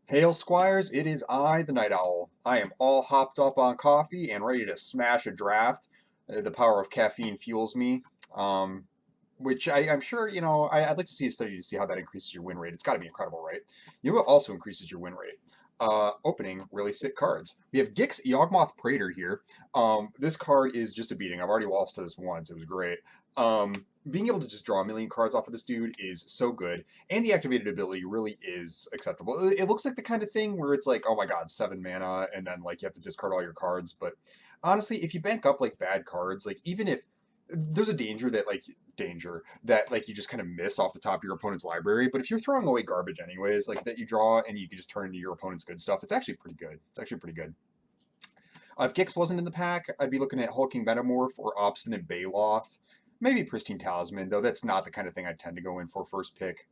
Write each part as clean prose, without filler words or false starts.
Hail Squires, it is I, the Night Owl. I am all hopped up on coffee and ready to smash a draft. The power of caffeine fuels me, um, which I'm sure, I'd like to see a study to see how that increases your win rate. It's got to be incredible, right? You know what also increases your win rate? Opening really sick cards. We have Gix Yawgmoth Praetor here. This card is just a beating. I've already lost to this once. It was great. Um, Being able to just draw a million cards off of this dude is so good, and the activated ability really is acceptable. It looks like the kind of thing where it's like, oh my god, 7 mana, and then like you have to discard all your cards. But honestly, if you bank up like bad cards, like even if there's a danger that like you just kind of miss off the top of your opponent's library, but if you're throwing away garbage anyways, like that you draw and you can just turn into your opponent's good stuff, it's actually pretty good. It's actually pretty good. If Gix wasn't in the pack, I'd be looking at Hulking Metamorph or Obstinate Baloth. Maybe Pristine Talisman, though that's not the kind of thing I'd tend to go in for first pick.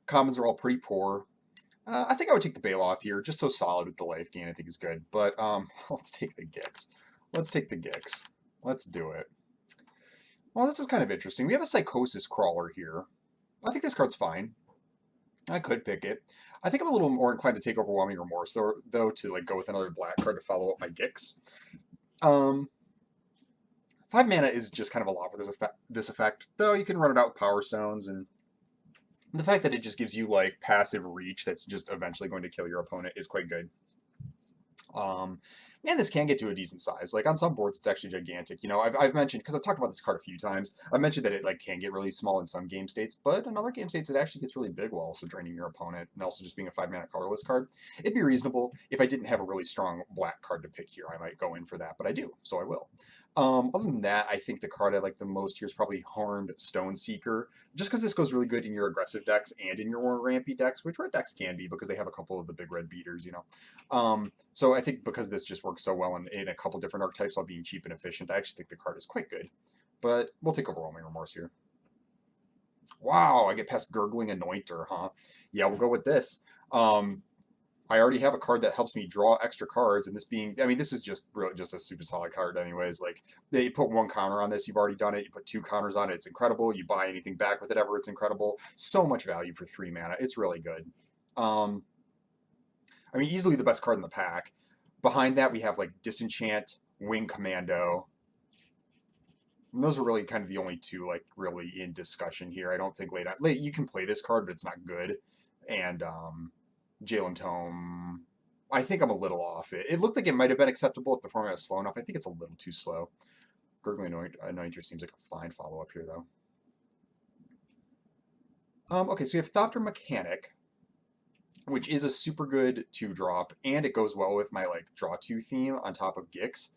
Commons are all pretty poor. I think I would take the Baloth here, just so solid with the life gain I think is good. But let's take the Gix. Let's take the Gix. Let's do it. Well, this is kind of interesting. We have a Psychosis Crawler here. I think this card's fine. I could pick it. I think I'm a little more inclined to take Overwhelming Remorse, though to like go with another black card to follow up my Gix. Um, 5 mana is just kind of a lot for this effect, though you can run it out with Power Stones, and the fact that it just gives you like passive reach that's just eventually going to kill your opponent is quite good. Um, and this can get to a decent size. Like on some boards, it's actually gigantic. I've mentioned, because I've talked about this card a few times. I've mentioned that it like can get really small in some game states, but in other game states, it actually gets really big while also draining your opponent and also just being a 5 mana colorless card. It'd be reasonable if I didn't have a really strong black card to pick here. I might go in for that, but I do, so I will. Other than that, I think the card I like the most here is probably Horned Stone Seeker, just because this goes really good in your aggressive decks and in your more rampy decks, which red decks can be because they have a couple of the big red beaters. So I think because this just works so well in a couple different archetypes while being cheap and efficient, I actually think the card is quite good. But we'll take Overwhelming Remorse here. Wow, I get past Gurgling Anointer, huh? Yeah, we'll go with this. I already have a card that helps me draw extra cards, and this is just really just a super solid card anyways. Like, they put one counter on this, you've already done it. You put two counters on it, it's incredible. You buy anything back with it ever, it's incredible. So much value for 3 mana, it's really good. Um, Easily the best card in the pack. Behind that, we have like Disenchant, Wing Commando. And those are really kind of the only two like really in discussion here. I don't think late you can play this card, but it's not good. And Jalen Tome, I think I'm a little off. It looked like it might have been acceptable if the format was slow enough. I think it's a little too slow. Gurgling Anointer seems like a fine follow up here, though. Okay, so we have Thopter Mechanic, which is a super good 2-drop, and it goes well with my like draw 2 theme on top of Gix.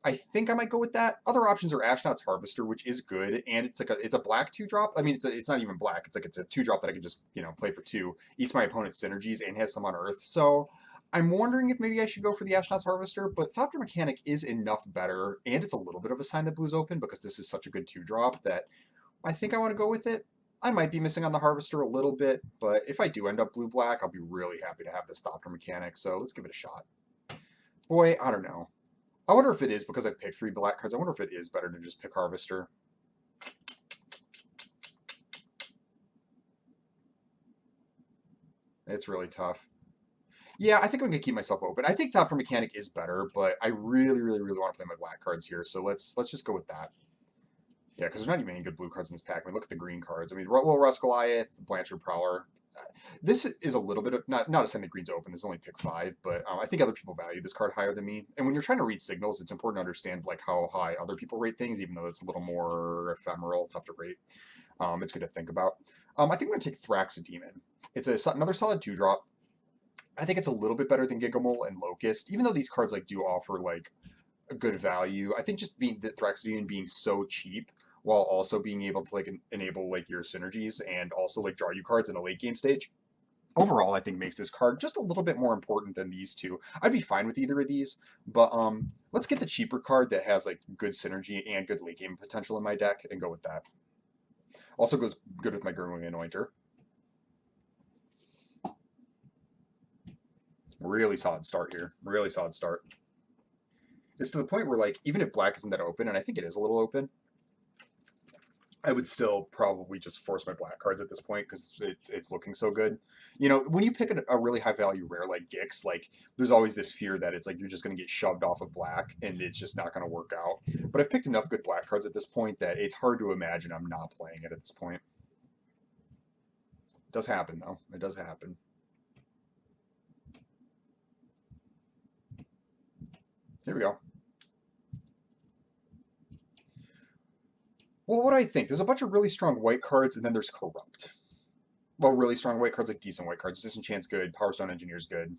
I think I might go with that. Other options are Ashnod's Harvester, which is good, and it's a black 2-drop. It's not even black. It's a 2-drop that I can just play for 2, eats my opponent's synergies, and has some on Earth. So I'm wondering if maybe I should go for the Ashnod's Harvester, but Thopter Mechanic is enough better, and it's a little bit of a sign that blue's open because this is such a good 2-drop that I think I want to go with it. I might be missing on the Harvester a little bit, but if I do end up blue-black, I'll be really happy to have this Thopter Mechanic, so let's give it a shot. Boy, I don't know. I wonder if it is because I picked 3 black cards. I wonder if it is better to just pick Harvester. It's really tough. Yeah, I think I'm gonna keep myself open. I think Thopter Mechanic is better, but I really, really, really want to play my black cards here. So let's just go with that. Yeah, because there's not even any good blue cards in this pack. I mean, look at the green cards. Rusk Goliath, Blanchard Prowler. This is a little bit of not saying that green's open. This is only pick 5, but I think other people value this card higher than me. And when you're trying to read signals, it's important to understand like how high other people rate things, even though it's a little more ephemeral, tough to rate. It's good to think about. I think I'm going to take Thraxodemon. It's another solid 2-drop. I think it's a little bit better than Gigamole and Locust, even though these cards like do offer like a good value. I think just being the Thraxodemon being so cheap while also being able to like enable like your synergies and also like draw you cards in a late game stage. Overall, I think makes this card just a little bit more important than these two. I'd be fine with either of these, but let's get the cheaper card that has like good synergy and good late game potential in my deck and go with that. Also goes good with my Gurgling Anointer. Really solid start here. Really solid start. It's to the point where like even if black isn't that open, and I think it is a little open, I would still probably just force my black cards at this point because it's looking so good. You know, when you pick a really high value rare like Gix, like there's always this fear that it's like you're just going to get shoved off of black and it's just not going to work out. But I've picked enough good black cards at this point that it's hard to imagine I'm not playing it at this point. It does happen though. It does happen. Here we go. Well, what do I think? There's a bunch of really strong white cards, and then there's Corrupt. Well, really strong white cards, like decent white cards. Disenchant's good. Power Stone Engineer's good.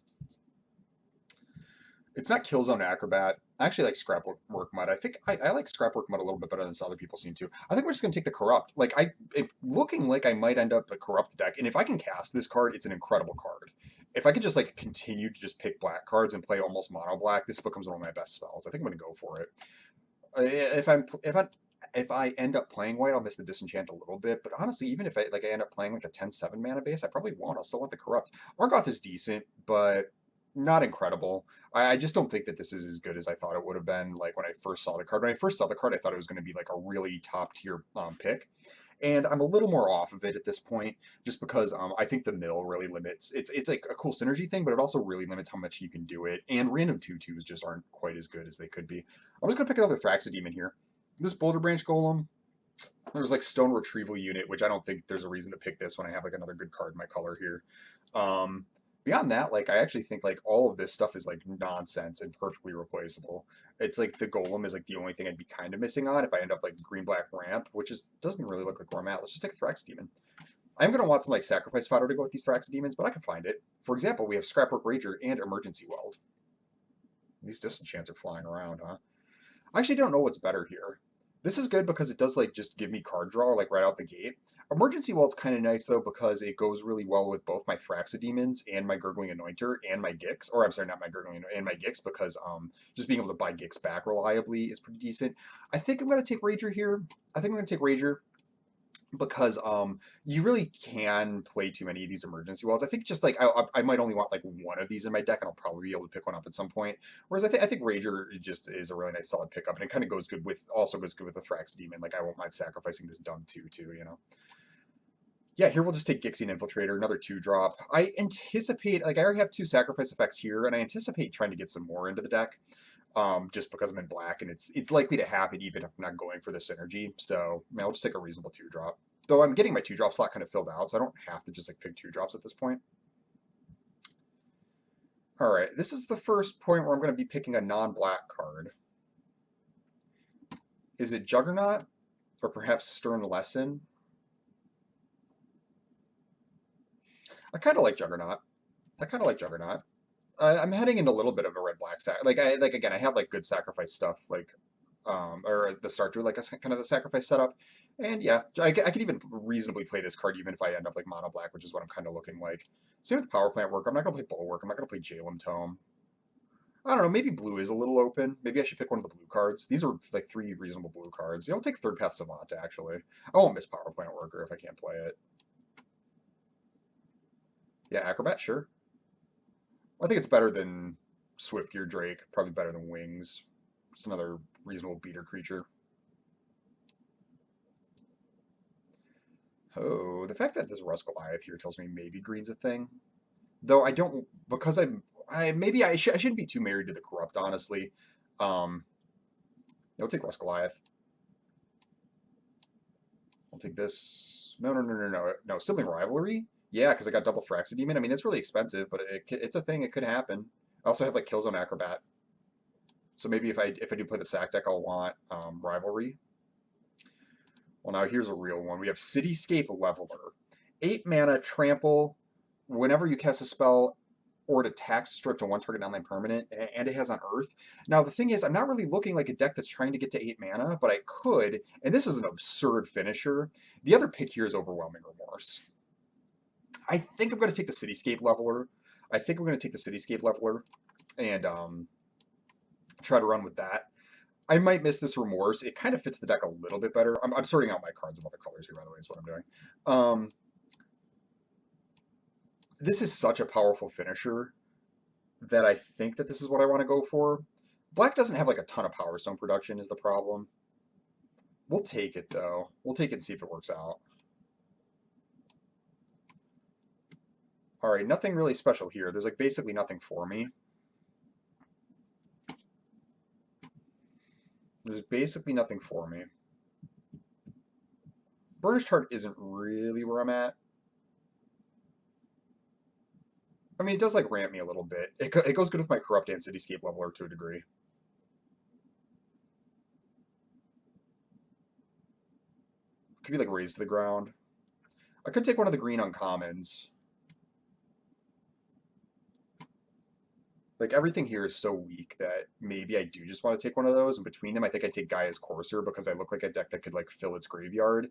It's not Killzone Acrobat. I actually like Scrapwork Mud. I think I like Scrapwork Mud a little bit better than some other people seem to. I think we're just gonna take the Corrupt. Like looking like I might end up a Corrupt deck, and if I can cast this card, it's an incredible card. If I could just like continue to just pick black cards and play almost mono black, this becomes one of my best spells. I think I'm gonna go for it. If I end up playing white, I'll miss the disenchant a little bit. But honestly, even if I end up playing like a 10-7 mana base, I probably won't. I'll still want the corrupt. Argoth is decent, but not incredible. I just don't think that this is as good as I thought it would have been. Like when I first saw the card. When I first saw the card, I thought it was going to be like a really top tier pick. And I'm a little more off of it at this point, just because I think the mill really limits. It's like a cool synergy thing, but it also really limits how much you can do it. And random 2/2s just aren't quite as good as they could be. I'm just gonna pick another Thraxa Demon here. This Boulder Branch Golem, there's like Stone Retrieval Unit, which I don't think there's a reason to pick this when I have like another good card in my color here. Um, Beyond that, like I actually think like all of this stuff is like nonsense and perfectly replaceable. It's like the Golem is like the only thing I'd be kind of missing on if I end up like green black ramp, which is doesn't really look like where I'm at. Let's just take a Thrax Demon. I'm gonna want some like sacrifice fodder to go with these Thrax Demons, but I can find it. For example, we have Scrapwork Rager and Emergency Weld. These disenchants are flying around, huh? I actually don't know what's better here. This is good because it does like just give me card draw like right out the gate. Emergency Walt's kind of nice though because it goes really well with both my Thraxodemons and my Gurgling Anointer and my Gix. Or I'm sorry, not my Gurgling and my Gix because just being able to buy Gix back reliably is pretty decent. I think I'm gonna take Rager here. I think I'm gonna take Rager because you really can play too many of these emergency welds. I think just like I might only want like one of these in my deck, and I'll probably be able to pick one up at some point. Whereas I think Rager just is a really nice solid pickup, and it kind of goes good with the Thrax Demon. Like I won't mind sacrificing this dumb too, you know. Yeah, here we'll just take Gixie Infiltrator, another 2-drop. I anticipate, like I already have 2 sacrifice effects here, and I anticipate trying to get some more into the deck. Just because I'm in black, and it's likely to happen even if I'm not going for the synergy. So I'll just take a reasonable 2-drop. Though I'm getting my 2-drop slot kind of filled out, so I don't have to just like pick 2-drops at this point. All right, this is the first point where I'm going to be picking a non-black card. Is it Juggernaut or perhaps Stern Lesson? I kind of like Juggernaut. I'm heading into a little bit of a red black sac. Like again, I have like good sacrifice stuff, like or the start to like a kind of a sacrifice setup. And yeah, I could even reasonably play this card even if I end up like mono black, which is what I'm kind of looking like. Same with Power Plant Work. I'm not gonna play Bulwark. I'm not gonna play Jalem Tome. I don't know. Maybe blue is a little open. Maybe I should pick one of the blue cards. These are like 3 reasonable blue cards. Yeah, I'll take Third Path Savant actually. I won't miss Power Plant Worker if I can't play it. Yeah, Acrobat, sure. I think it's better than Swiftgear Drake. Probably better than Wings. Just another reasonable beater creature. Oh, the fact that this Rust Goliath here tells me maybe green's a thing. Though I don't, because maybe I shouldn't be too married to the corrupt, honestly. I'll take Rust Goliath. I'll take this. No. Sibling Rivalry? Yeah, because I got double Thraxodemon. I mean, it's really expensive, but it's a thing. It could happen. I also have like Killzone Acrobat. So maybe if I do play the sack deck, I'll want Rivalry. Well, now here's a real one. We have Cityscape Leveler. 8 mana, trample. Whenever you cast a spell or it attacks, strip to 1 target online permanent, and it has on Earth. Now, the thing is, I'm not really looking like a deck that's trying to get to 8 mana, but I could, and this is an absurd finisher. The other pick here is Overwhelming Remorse. I think I'm going to take the Cityscape Leveler. And try to run with that. I might miss this Remorse. It kind of fits the deck a little bit better. I'm sorting out my cards of other colors here, by the way, is what I'm doing. This is such a powerful finisher that I think that this is what I want to go for. Black doesn't have like a ton of Power Stone production is the problem. We'll take it, though. We'll take it and see if it works out. Alright, nothing really special here. There's, like, basically nothing for me. There's basically nothing for me. Burnished Heart isn't really where I'm at. I mean, it does, like, ramp me a little bit. It goes good with my Corrupt and Cityscape Leveler to a degree. Could be, like, Razed to the Ground. I could take one of the green uncommons. Like, everything here is so weak that maybe I do just want to take one of those. And between them, I think I take Gaia's Courser because I look like a deck that could, like, fill its graveyard.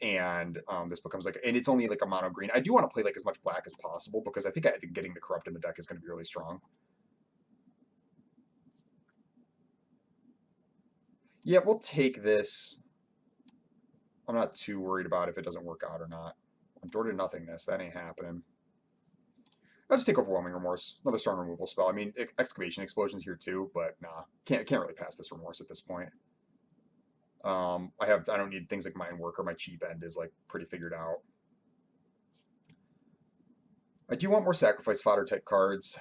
And this becomes, like, and it's only, like, a mono green. I do want to play, like, as much black as possible because I think getting the Corrupt in the deck is going to be really strong. Yeah, we'll take this. I'm not too worried about if it doesn't work out or not. Door to Nothingness, that ain't happening. I'll just take Overwhelming Remorse, another strong removal spell. I mean, Excavation Explosion's here too, but nah, can't really pass this Remorse at this point. I don't need things like Mind Work, or my cheap end is like pretty figured out. I do want more sacrifice fodder type cards,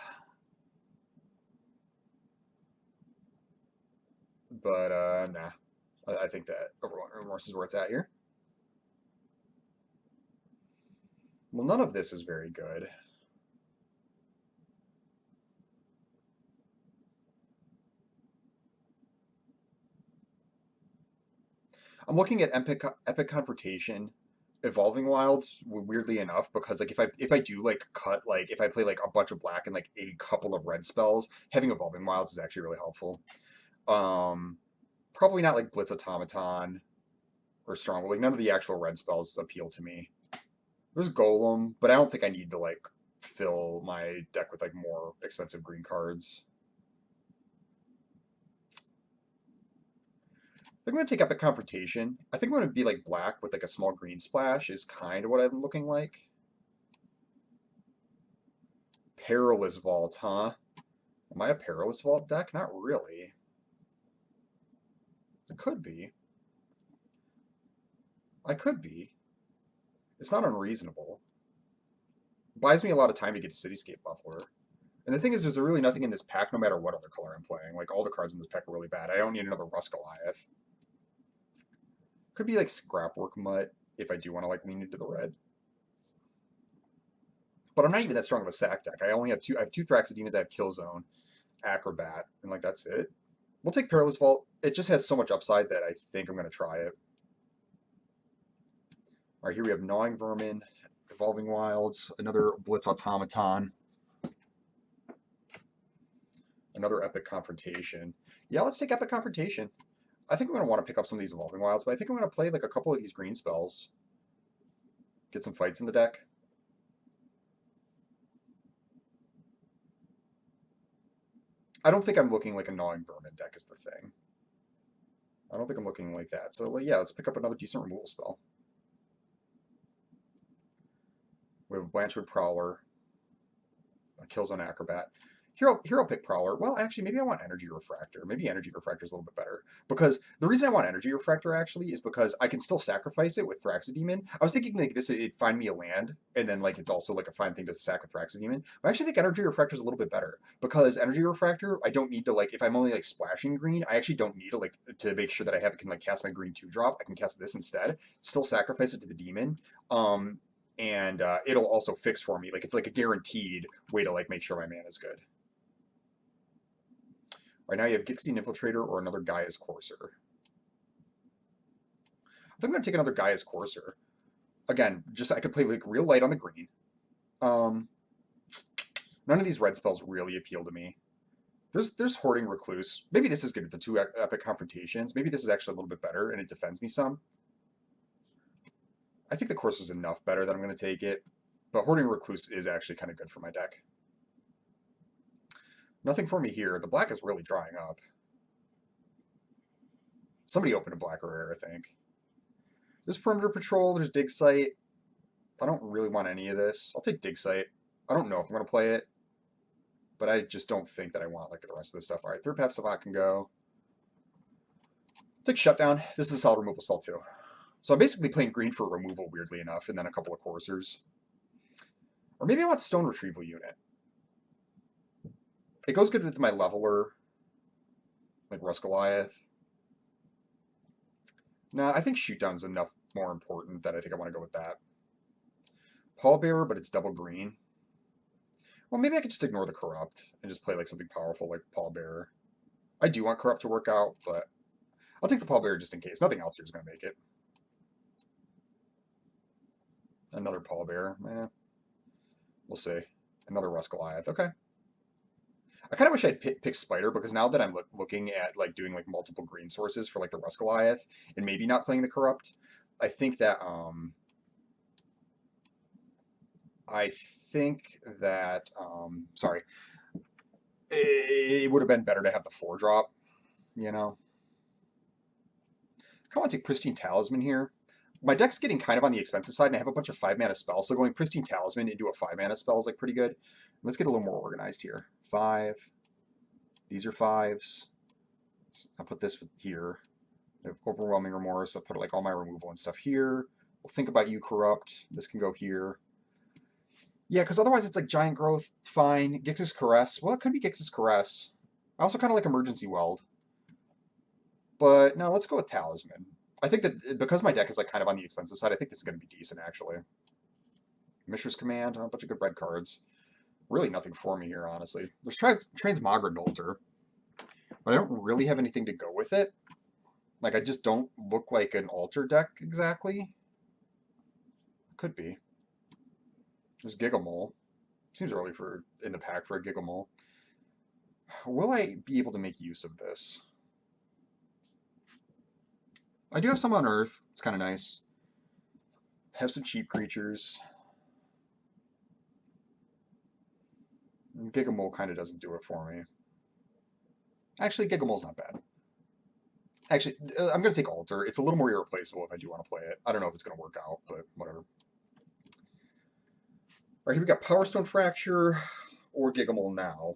but nah. I think that Overwhelming Remorse is where it's at here. Well, none of this is very good. I'm looking at Epic Confrontation, Evolving Wilds, weirdly enough, because like if I do like cut, like if I play like a bunch of black and like a couple of red spells, having Evolving Wilds is actually really helpful. Probably not like Blitz Automaton or Stronghold. Like none of the actual red spells appeal to me. There's Golem, but I don't think I need to like fill my deck with like more expensive green cards. I think I'm going to take Epic Confrontation. I think I'm going to be like black with like a small green splash is kind of what I'm looking like. Perilous Vault, huh? Am I a Perilous Vault deck? Not really. It could be. I could be. It's not unreasonable. It buys me a lot of time to get to Cityscape Leveler. And the thing is, there's really nothing in this pack no matter what other color I'm playing. Like, all the cards in this pack are really bad. I don't need another Rust Goliath. Could be like Scrapwork Mutt if I do want to like lean into the red. But I'm not even that strong of a sack deck. I only have two. I have two Thraxodemons. I have Killzone, Acrobat, and like that's it. We'll take Perilous Vault. It just has so much upside that I think I'm going to try it. All right, here we have Gnawing Vermin, Evolving Wilds, another Blitz Automaton, another Epic Confrontation. Yeah, let's take Epic Confrontation. I think I'm going to want to pick up some of these Evolving Wilds, but I think I'm going to play like a couple of these green spells. Get some fights in the deck. I don't think I'm looking like a Gnawing Vermin deck is the thing. I don't think I'm looking like that. So yeah, let's pick up another decent removal spell. We have a Blanchwood Prowler, a Killzone Acrobat. Here I'll pick Prowler. Well, actually, maybe I want Energy Refractor. Maybe Energy Refractor is a little bit better. Because the reason I want Energy Refractor, actually, is because I can still sacrifice it with Thraxodemon. I was thinking, like, this, it'd find me a land, and then, like, it's also, like, a fine thing to sack with Thraxodemon. But I actually think Energy Refractor is a little bit better. Because Energy Refractor, I don't need to, like, if I'm only, like, splashing green, I actually don't need to, like, to make sure that I can, like, cast my green 2-drop. I can cast this instead. Still sacrifice it to the demon. And it'll also fix for me. Like, it's, like, a guaranteed way to, like, make sure my mana is good. Right now you have Gixie Infiltrator or another Gaia's Courser. I think I'm going to take another Gaia's Courser. Again, just I could play like real light on the green. None of these red spells really appeal to me. There's Hoarding Recluse. Maybe this is good with the two Epic Confrontations. Maybe this is actually a little bit better and it defends me some. I think the Courser is enough better that I'm going to take it. But Hoarding Recluse is actually kind of good for my deck. Nothing for me here. The black is really drying up. Somebody opened a black or rare, I think. There's Perimeter Patrol, there's Dig Site. I don't really want any of this. I'll take Dig Site. I don't know if I'm going to play it, but I just don't think that I want like the rest of this stuff. All right, Third Path Savant can go. It's like Shutdown. This is a solid removal spell too. So I'm basically playing green for removal, weirdly enough, and then a couple of coursers. Or maybe I want Stone Retrieval Unit. It goes good with my leveler, like Rust Goliath. Nah, I think Shootdown's enough more important that I think I want to go with that. Pallbearer, but it's double green. Well, maybe I could just ignore the Corrupt and just play like something powerful like Pallbearer. I do want Corrupt to work out, but I'll take the Pallbearer just in case. Nothing else here is going to make it. Another Pallbearer. We'll see. Another Rust Goliath. Okay. I kind of wish I'd picked Spider, because now that I'm looking at like doing like multiple green sources for like the Rust Goliath and maybe not playing the Corrupt, I think that sorry, it would have been better to have the 4-drop, you know. I want to take Pristine Talisman here. My deck's getting kind of on the expensive side, and I have a bunch of 5-mana spells, so going Pristine Talisman into a 5-mana spell is like pretty good. Let's get a little more organized here. 5. These are 5s. I'll put this here. I have Overwhelming Remorse. I'll put like all my removal and stuff here. We'll think about you, Corrupt. This can go here. Yeah, because otherwise it's like Giant Growth, fine. Gix's Caress. Well, it could be Gix's Caress. I also kind of like Emergency Weld. But no, let's go with Talisman. I think that because my deck is like kind of on the expensive side, I think this is going to be decent, actually. Mishra's Command, a bunch of good red cards. Really nothing for me here, honestly. There's Transmogrant Altar, but I don't really have anything to go with it. Like, I just don't look like an altar deck, exactly. Could be. There's Gigamole. Seems early in the pack for a Gigamole. Will I be able to make use of this? I do have some on Earth. It's kind of nice. Have some cheap creatures. Gigamole kind of doesn't do it for me. Actually, Gigamole's not bad. Actually, I'm going to take Altar. It's a little more irreplaceable if I do want to play it. I don't know if it's going to work out, but whatever. All right, here we got Power Stone Fracture or Gigamole now.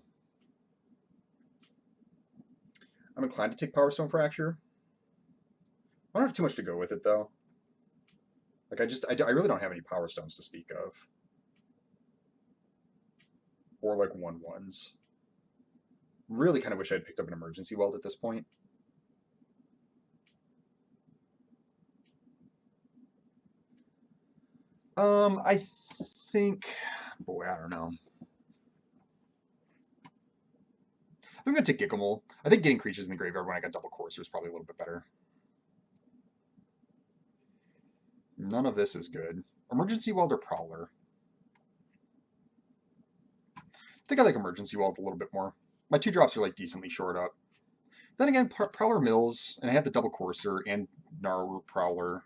I'm inclined to take Power Stone Fracture. I don't have too much to go with it, though. Like, I really don't have any Power Stones to speak of. Or, like, 1/1s. Really kind of wish I had picked up an Emergency Weld at this point. I think... Boy, I don't know. I'm going to take Gigamole. I think getting creatures in the graveyard when I got double Courser is probably a little bit better. None of this is good. Emergency Weld or Prowler? I think I like Emergency Weld a little bit more. My 2-drops are like decently shored up. Then again, Prowler mills, and I have the double Courser and Gnarlroot Prowler.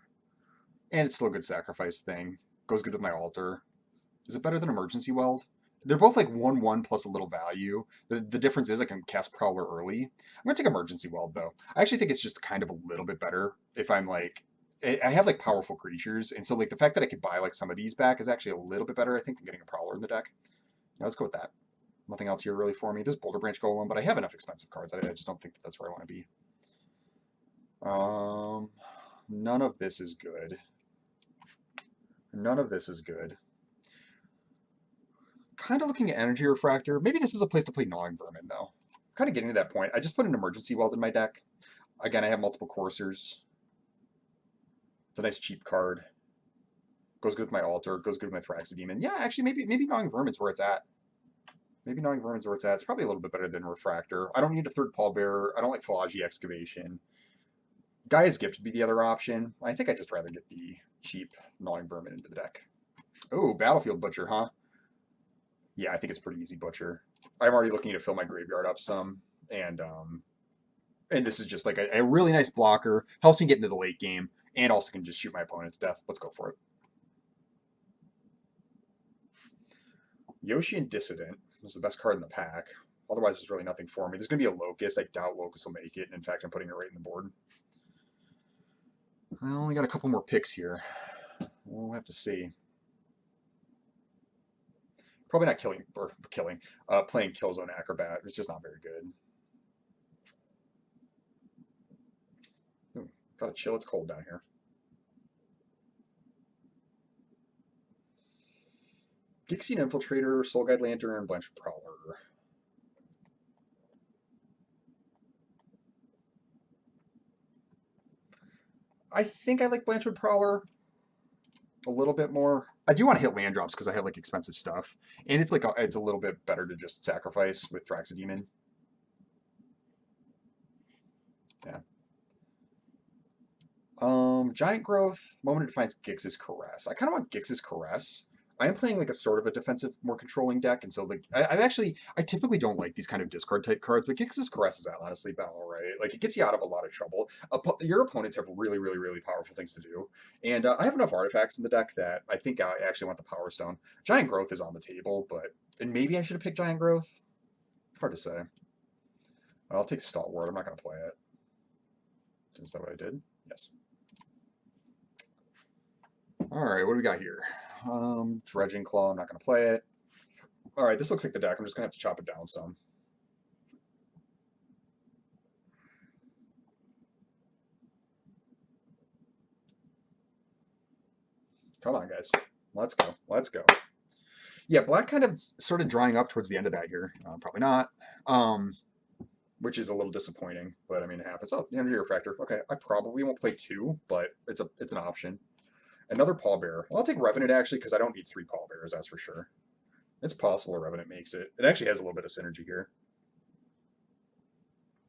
And it's still a good sacrifice thing. Goes good with my altar. Is it better than Emergency Weld? They're both like 1/1 plus a little value. The difference is I can cast Prowler early. I'm going to take Emergency Weld, though. I actually think it's just kind of a little bit better if I'm like... I have like powerful creatures, and so like the fact that I could buy like some of these back is actually a little bit better, I think, than getting a Prowler in the deck. Now let's go with that. Nothing else here really for me. There's Boulder Branch Golem, but I have enough expensive cards. I just don't think that that's where I want to be. None of this is good. None of this is good. Kind of looking at Energy Refractor. Maybe this is a place to play Gnawing Vermin, though. Kind of getting to that point. I just put an Emergency Weld in my deck. Again, I have multiple Coursers. It's a nice cheap card. Goes good with my Altar. Goes good with my Thraxid Demon. Yeah, actually, maybe Gnawing Vermin's where it's at. Maybe Gnawing Vermin's where it's at. It's probably a little bit better than Refractor. I don't need a third Pallbearer. I don't like Phylogeny Excavation. Gaia's Gift would be the other option. I think I'd just rather get the cheap Gnawing Vermin into the deck. Oh, Battlefield Butcher, huh? Yeah, I think it's pretty easy Butcher. I'm already looking to fill my graveyard up some, and this is just like a really nice blocker. Helps me get into the late game, and also can just shoot my opponent to death. Let's go for it. Yoshian Dissident was the best card in the pack. Otherwise, there's really nothing for me. There's going to be a Locust. I doubt Locust will make it. And in fact, I'm putting it right in the board. I only got a couple more picks here. We'll have to see. Probably not playing Killzone Acrobat. It's just not very good. Gotta chill, it's cold down here. Gixian Infiltrator, Soul Guide Lantern, Blanchard Prowler. I think I like Blanchard Prowler a little bit more. I do want to hit land drops because I have like expensive stuff, and it's like it's a little bit better to just sacrifice with Thraxidemon. Yeah. Giant Growth, Moment of Defiance, Gix's Caress. I kind of want Gix's Caress. I am playing like a sort of a defensive, more controlling deck, and so like I typically don't like these kind of discard type cards, but Gix's Caress has honestly been alright. Like it gets you out of a lot of trouble. Your opponents have really, really, really powerful things to do, and I have enough artifacts in the deck that I think I actually want the Power Stone. Giant Growth is on the table, and maybe I should have picked Giant Growth. Hard to say. I'll take Stalwart. I'm not going to play it. Is that what I did? Yes. All right, what do we got here? Dredging Claw, I'm not going to play it. All right, this looks like the deck. I'm just going to have to chop it down some. Come on, guys. Let's go. Let's go. Yeah, black kind of sort of drying up towards the end of that here. Probably not. Which is a little disappointing, but I mean, it happens. Oh, the Energy Refractor. Okay, I probably won't play two, but it's an option. Another Pallbearer. Well, I'll take Revenant, actually, because I don't need three Pallbearers, that's for sure. It's possible a Revenant makes it. It actually has a little bit of synergy here.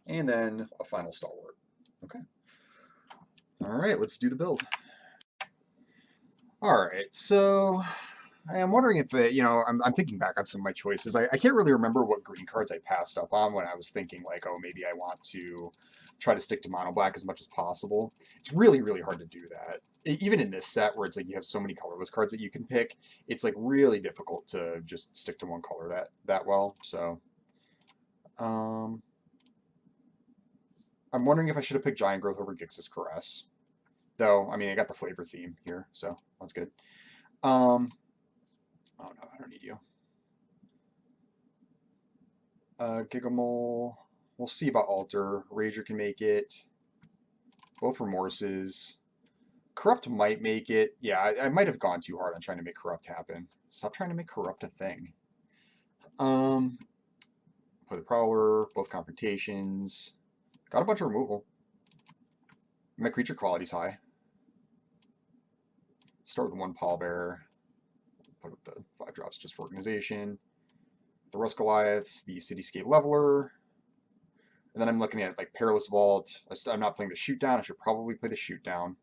And then a final Stalwart. Okay. All right, let's do the build. All right, so I'm wondering if, I'm thinking back on some of my choices. I can't really remember what green cards I passed up on when I was thinking, like, oh, maybe I want to try to stick to mono black as much as possible. It's really, really hard to do that. Even in this set where it's like you have so many colorless cards that you can pick, it's like really difficult to just stick to one color that well. So I'm wondering if I should have picked Giant Growth over Gix's Caress. Though, I mean, I got the flavor theme here, so that's good. Oh no, I don't need you. Gigamole. We'll see about Alter. Rager can make it. Both Remorses. Corrupt might make it. Yeah, I might have gone too hard on trying to make Corrupt happen. Stop trying to make Corrupt a thing. Play the Prowler. Both Confrontations. Got a bunch of removal. My creature quality's high. Start with one Pallbearer. Put up the 5 drops just for organization. The Rust Goliaths, the Cityscape Leveler. And then I'm looking at like Perilous Vault. I'm not playing the Shoot Down. I should probably play the Shoot Down.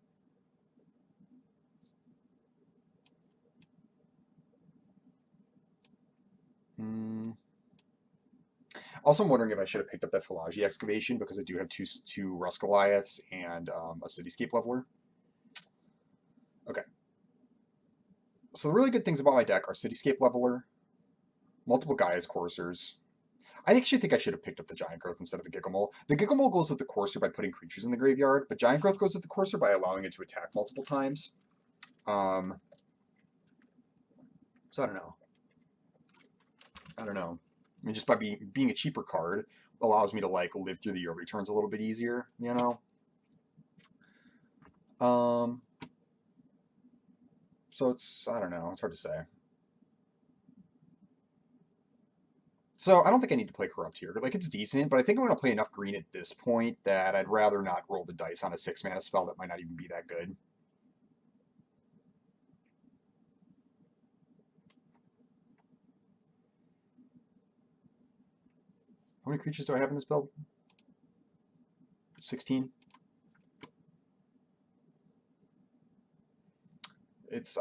Also, I'm wondering if I should have picked up that Phylagi Excavation because I do have two Rust Goliaths and a Cityscape Leveler. Okay. So the really good things about my deck are Cityscape Leveler, multiple Gaia's Coursers. I actually think I should have picked up the Giant Growth instead of the Gigamole. The Gigamole goes with the Courser by putting creatures in the graveyard, but Giant Growth goes with the Courser by allowing it to attack multiple times. So I don't know. I mean, just by being a cheaper card allows me to like live through the early turns a little bit easier, you know. So I don't know. It's hard to say. So I don't think I need to play Corrupt here. Like, it's decent, but I think I'm going to play enough green at this point that I'd rather not roll the dice on a 6-mana spell that might not even be that good. How many creatures do I have in this build? 16?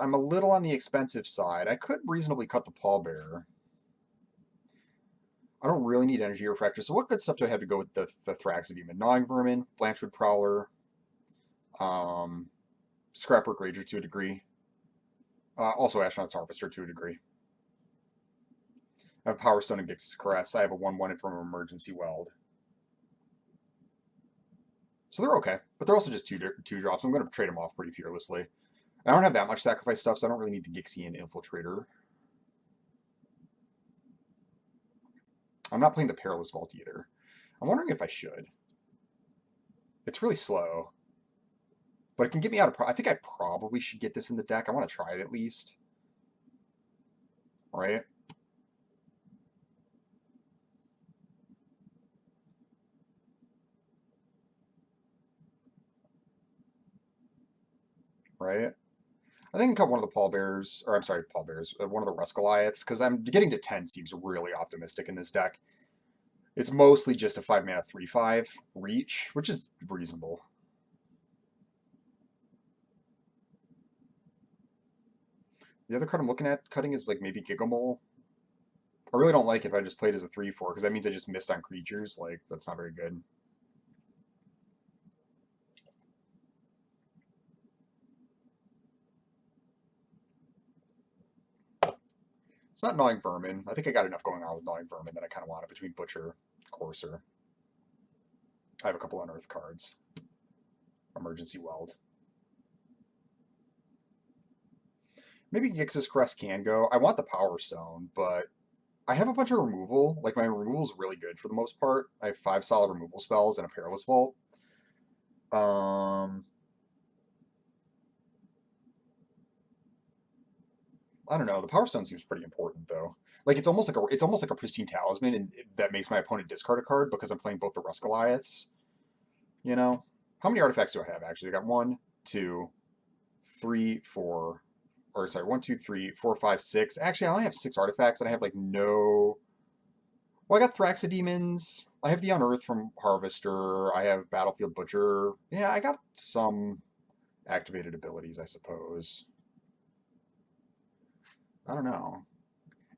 I'm a little on the expensive side. I could reasonably cut the Pallbearer. I don't really need Energy Refractor, so what good stuff do I have to go with the Thraxidemon? Gnawing Vermin, Blanchwood Prowler, Scrapwork Rager to a degree. Also Astronaut's Harvester to a degree. I have Power Stone and Gix's Caress. I have a 1/1 from Emergency Weld. So they're okay, but they're also just two drops. I'm going to trade them off pretty fearlessly. I don't have that much sacrifice stuff, so I don't really need the Gixian Infiltrator. I'm not playing the Perilous Vault either. I'm wondering if I should. It's really slow. But it can get me out of... I think I probably should get this in the deck. I want to try it at least. Right? Right? I think I can cut one of the pallbearers, or I'm sorry, pallbearers, one of the Rust Goliaths, because I'm getting to 10 seems really optimistic in this deck. It's mostly just a 5 mana 3/5 reach, which is reasonable. The other card I'm looking at cutting is like maybe Gigamole. I really don't like it if I just played as a 3/4, because that means I just missed on creatures. Like, that's not very good. It's not Gnawing Vermin. I think I got enough going on with Gnawing Vermin that I kind of want it between Butcher, Courser. I have a couple Unearth cards. Emergency Weld. Maybe Gix's Crest can go. I want the Power Stone, but I have a bunch of removal. Like, my removal's really good for the most part. I have 5 solid removal spells and a Perilous Vault. I don't know. The Power Stone seems pretty important though. Like it's almost like a pristine talisman, and that makes my opponent discard a card because I'm playing both the Rust Goliaths. You know, how many artifacts do I have actually? I got one, two, three, four, or sorry, one, two, three, four, five, six. Actually, I only have 6 artifacts, and I have like no. Well, I got Thraxidemons. I have the Unearth from Harvester. I have Battlefield Butcher. Yeah, I got some activated abilities, I suppose. I don't know.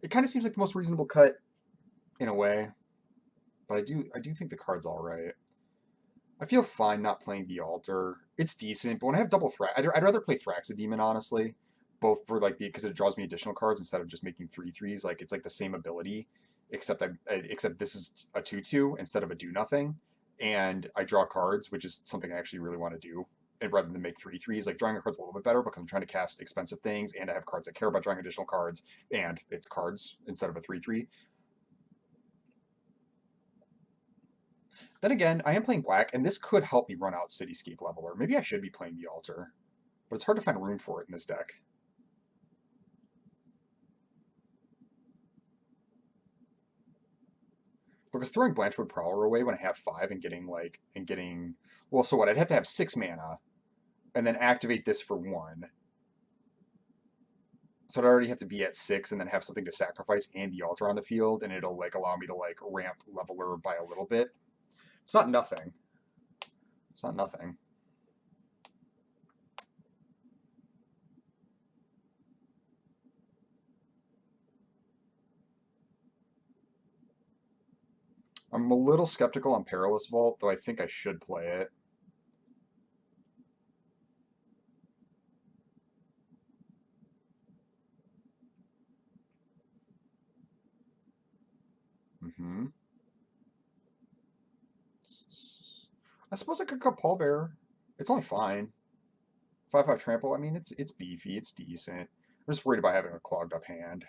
It kind of seems like the most reasonable cut in a way, but I do think the card's all right. I feel fine not playing the altar. It's decent, but when I have double threat, I'd rather play Thraxidemon honestly, both for like the because it draws me additional cards instead of just making 3/3s. Like it's like the same ability, except this is a 2/2 instead of a do nothing, and I draw cards, which is something I actually really want to do. And rather than make 3/3s, like drawing a card's a little bit better because I'm trying to cast expensive things, and I have cards that care about drawing additional cards, and it's cards instead of a 3/3. Then again, I am playing black, and this could help me run out Cityscape Leveler. Maybe I should be playing the altar, but it's hard to find room for it in this deck. Because throwing Blanchwood Prowler away when I have 5 and getting well, so what? I'd have to have 6 mana and then activate this for 1. So I'd already have to be at 6 and then have something to sacrifice and the altar on the field, and it'll like allow me to like ramp Leveler by a little bit. It's not nothing. It's not nothing. I'm a little skeptical on Perilous Vault, though I think I should play it. Mm-hmm. I suppose I could cut Pallbearer. It's only fine. 5/5 trample. I mean, it's beefy. It's decent. I'm just worried about having a clogged up hand.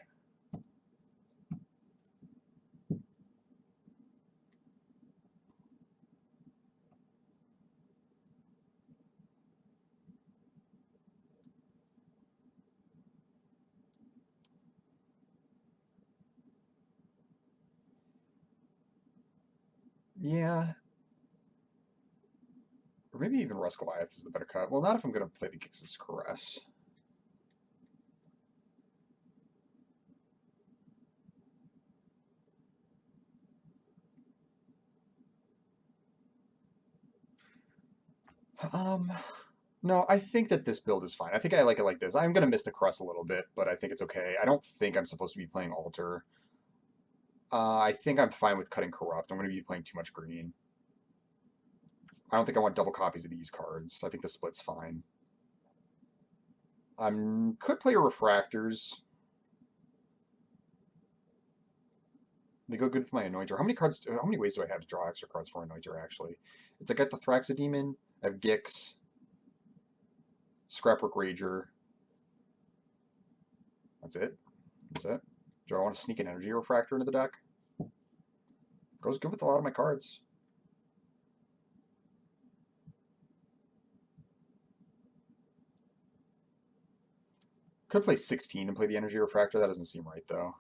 Yeah, or maybe even Rust Goliath is the better cut. Well, not if I'm going to play the Gix's Caress. Um, no, I think that this build is fine. I think I like it like this. I'm going to miss the Caress a little bit, but I think it's okay. I don't think I'm supposed to be playing Altar. I think I'm fine with cutting Corrupt. I'm going to be playing too much green. I don't think I want double copies of these cards. I think the split's fine. I could play Refractors. They go good for my Anointer. How many cards? How many ways do I have to draw extra cards for Anointer? Actually, it's I got the Thraxidemon. I have Gix, Scrapwork Rager. That's it. That's it. Do I want to sneak an Energy Refractor into the deck? Goes good with a lot of my cards. Could play 16 and play the Energy Refractor. That doesn't seem right, though.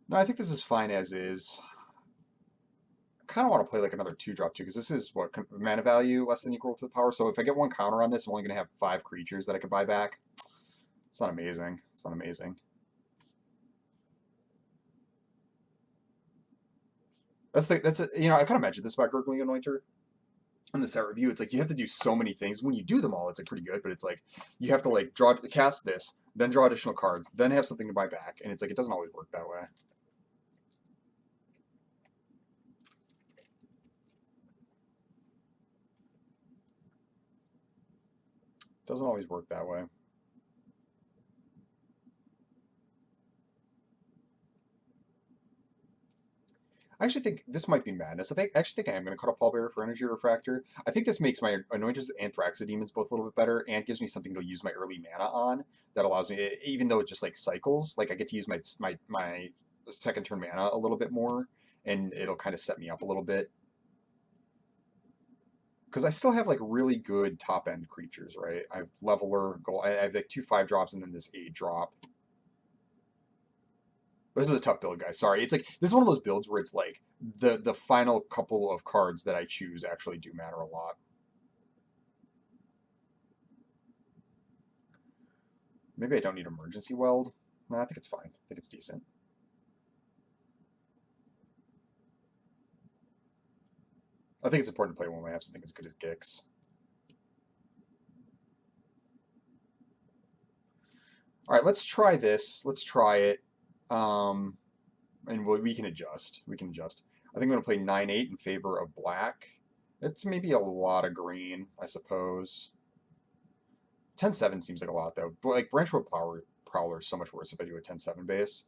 No, I think this is fine as is. I kind of want to play like another 2-drop too, because this is what mana value less than equal to the power. So if I get one counter on this, I'm only going to have 5 creatures that I could buy back. It's not amazing. It's not amazing. You know, I kind of mentioned this about Gurgling Anointer in the set review. It's like you have to do so many things. When you do them all, it's like pretty good, but it's like you have to like cast this, then draw additional cards, then have something to buy back, and it's like it doesn't always work that way. Doesn't always work that way. I actually think this might be madness. I actually think I am going to cut a Pallbearer for Energy Refractor. I think this makes my Anointers and Thraxodemons both a little bit better, and gives me something to use my early mana on that allows me, even though it just like cycles, like I get to use my second turn mana a little bit more, and it'll kind of set me up a little bit. Because I still have like really good top end creatures, right? I have Leveler, I have like 2 5-drops and then this 8-drop. This is a tough build, guys. Sorry. It's like this is one of those builds where it's like the final couple of cards that I choose actually do matter a lot. Maybe I don't need Emergency Weld. No, I think it's fine. I think it's decent. I think it's important to play when we have something as good as Gix. All right, let's try this. Let's try it. And we can adjust. We can adjust. I think I'm going to play 9-8 in favor of black. It's maybe a lot of green, I suppose. 10-7 seems like a lot, though. But like Branchwood Prowler is so much worse if I do a 10-7 base.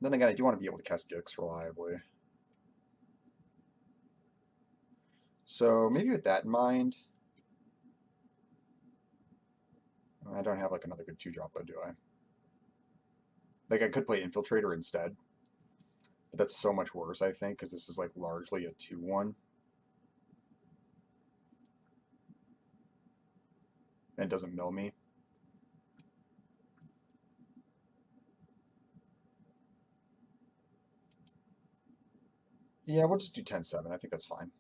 Then again, I do want to be able to cast Gix reliably. So maybe with that in mind, I don't have like another good 2-drop though, do I? Like I could play Infiltrator instead, but that's so much worse, I think, because this is like largely a 2-1. And it doesn't mill me. Yeah, we'll just do 10-7. I think that's fine.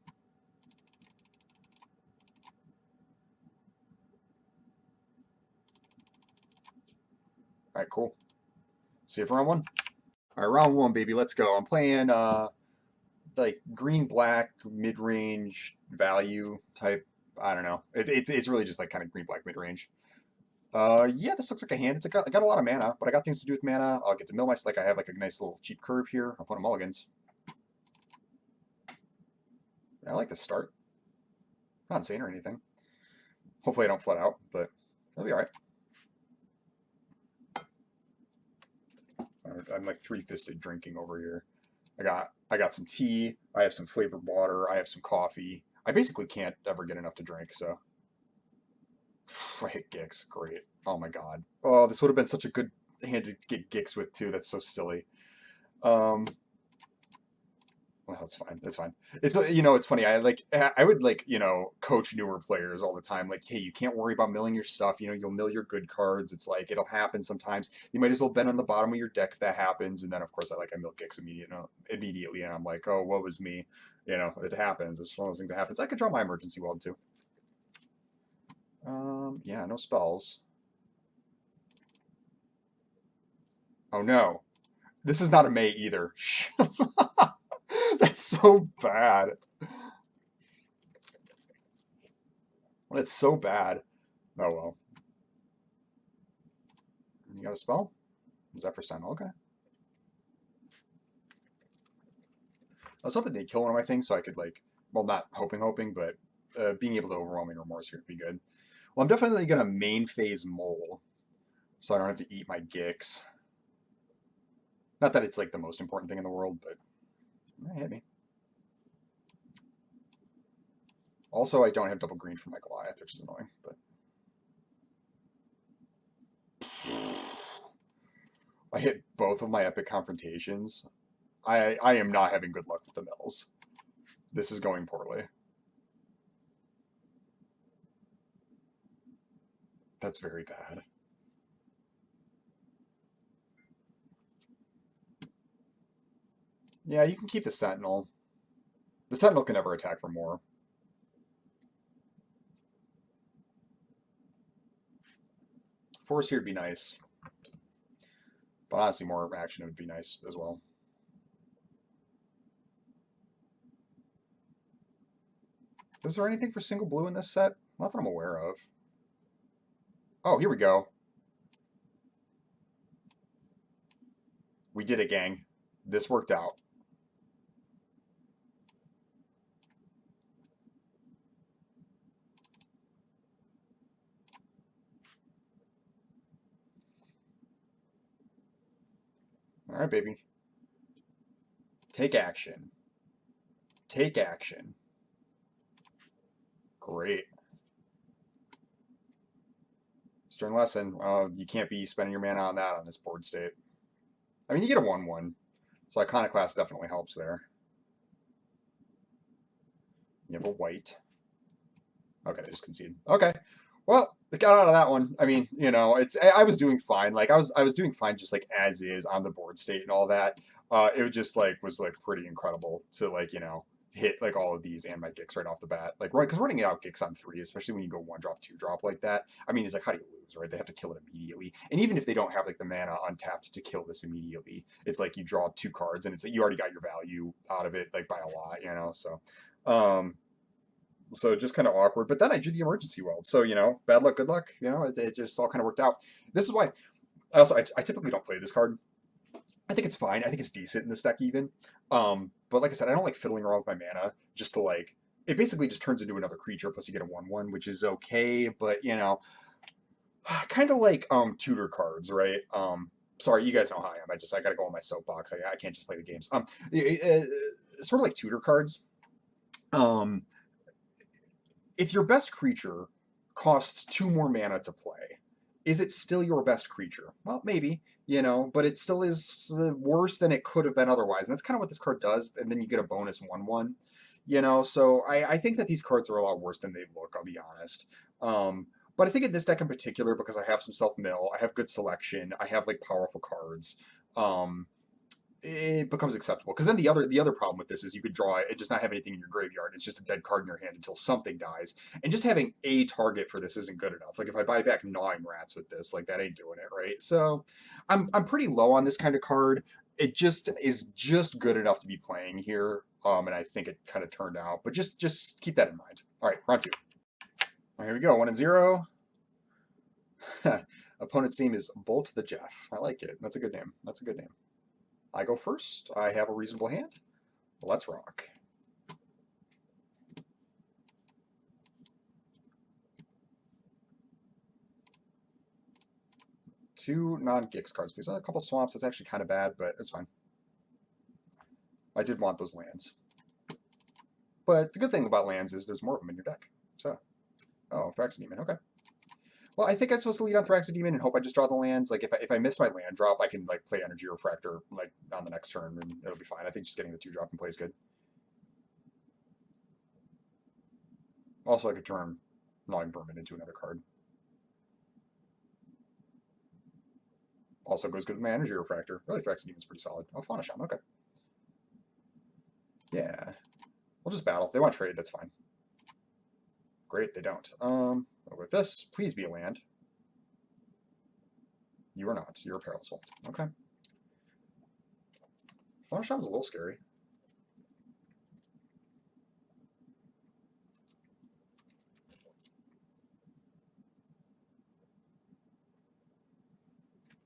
All right, cool. See you for round 1. All right, round 1, baby. Let's go. I'm playing like green-black mid-range value type. I don't know. It's really just like kind of green-black mid-range. Yeah, this looks like a hand. I got a lot of mana, but I got things to do with mana. I'll get to mill my like I have like a nice little cheap curve here. I'll put a mulligans. I like the start. Not insane or anything. Hopefully I don't flood out, but it'll be all right. I'm like 3-fisted drinking over here. I got some tea. I have some flavored water. I have some coffee. I basically can't ever get enough to drink, so. I hit Gix. Great. Oh my god. Oh, this would have been such a good hand to get Gix with, too. That's so silly. Well, that's fine. That's fine. It's it's funny. I would like coach newer players all the time. Like, hey, you can't worry about milling your stuff. You'll mill your good cards. It's like it'll happen sometimes. You might as well bet on the bottom of your deck if that happens. And then of course I mill Gix immediately, and I'm like, oh, what was me? It happens. It's one of those things that happens. I could draw my emergency weld too. Yeah, no spells. Oh no, this is not a May either. That's so bad. That's so bad. Oh well. You got a spell? Is that for Sentinel? Okay. I was hoping they'd kill one of my things so I could like, well, not hoping, but being able to overwhelming remorse here would be good. Well, I'm definitely gonna main phase Mole, so I don't have to eat my Gix. Not that it's like the most important thing in the world, but it hit me. Also, I don't have double green for my Goliath, which is annoying, but I hit both of my epic confrontations. I am not having good luck with the mills. This is going poorly. That's very bad. Yeah, you can keep the Sentinel. The Sentinel can never attack for more. Forester would be nice. But honestly, more action would be nice as well. Is there anything for single blue in this set? Not that I'm aware of. Oh, here we go. We did it, gang. This worked out. All right, baby. Take action. Take action. Great. Stern lesson. You can't be spending your mana on that on this board state. I mean, you get a 1/1. So Iconoclast definitely helps there. You have a white. Okay, they just concede. Okay. Well, they got out of that one. I mean, you know, I was doing fine. Like I was doing fine just like as is on the board state and all that. It was just like was like pretty incredible to like, you know, hit like all of these and my Gix right off the bat. Like right because running out Gix on 3, especially when you go 1 drop, 2 drop like that. I mean, it's like how do you lose, right? They have to kill it immediately. And even if they don't have like the mana untapped to kill this immediately, it's like you draw 2 cards and it's like you already got your value out of it like by a lot, you know. Um so just kind of awkward. But then I drew the emergency world. So, you know, bad luck, good luck. You know, it just all kind of worked out. This is why I typically don't play this card. I think it's fine. I think it's decent in this deck even. But like I said, I don't like fiddling around with my mana just to like it basically just turns into another creature, plus you get a 1/1, which is okay, but you know, kind of like tutor cards, right? Sorry, you guys know how I am. I gotta go on my soapbox. I can't just play the games. Sort of like tutor cards. Um, if your best creature costs 2 more mana to play, is it still your best creature? Well, maybe, you know, but it still is worse than it could have been otherwise. And that's kind of what this card does. And then you get a bonus 1/1, you know. So I think that these cards are a lot worse than they look, I'll be honest. But I think in this deck in particular, because I have some self mill, I have good selection, I have like powerful cards. It becomes acceptable because then the other problem with this is you could draw it just not have anything in your graveyard. It's just a dead card in your hand until something dies, and just having a target for this isn't good enough. Like if I buy back gnawing rats with this, like that ain't doing it, right? So I'm pretty low on this kind of card. It just is just good enough to be playing here, and I think it kind of turned out. But just keep that in mind. All right, round 2. All right, here we go. 1-0. Opponent's name is Bolt the Jeff. I like it. That's a good name. That's a good name. I go first. I have a reasonable hand. Let's rock. Two non-Gix cards, please. A couple swamps. That's actually kind of bad, but it's fine. I did want those lands. But the good thing about lands is there's more of them in your deck. So, oh, Phyrexia Demon. Okay. Well, I think I'm supposed to lead on Phyrexia Demon and hope I just draw the lands. Like if I miss my land drop, I can like play Energy Refractor like on the next turn and it'll be fine. I think just getting the 2-drop in play is good. Also, I could turn Gnawing Vermin into another card. Also goes good with my Energy Refractor. Really, Phyrexia Demon's pretty solid. Oh, Fauna Shaman. Okay. Yeah. We'll just battle. If they want trade, that's fine. Great, they don't. With this, please be a land. You are not. You're a Perilous Vault. Okay. Fauna Shaman's a little scary.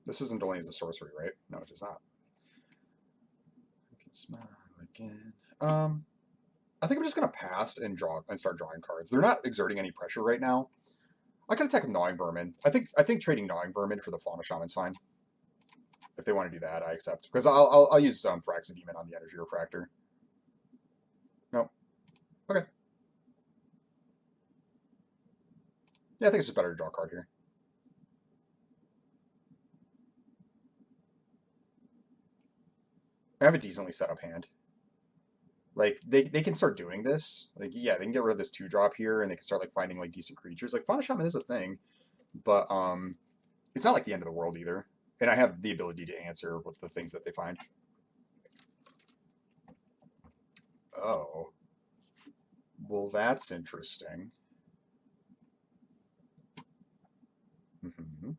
This isn't only as a sorcery, right? No, it is not. I can smile again. I think I'm just gonna pass and draw and start drawing cards. They're not exerting any pressure right now. I can attack with Gnawing Vermin. I think trading Gnawing Vermin for the Fauna Shaman's fine. If they want to do that, I accept. Because I'll use Phyrexia Demon on the Energy Refractor. Nope. Okay. Yeah, I think it's just better to draw a card here. I have a decently set up hand. Like they can start doing this. Like yeah, they can get rid of this 2-drop here, and they can start like finding like decent creatures. Like Fauna Shaman is a thing, but it's not like the end of the world either. And I have the ability to answer with the things that they find. Oh, well, that's interesting. Mm-hmm.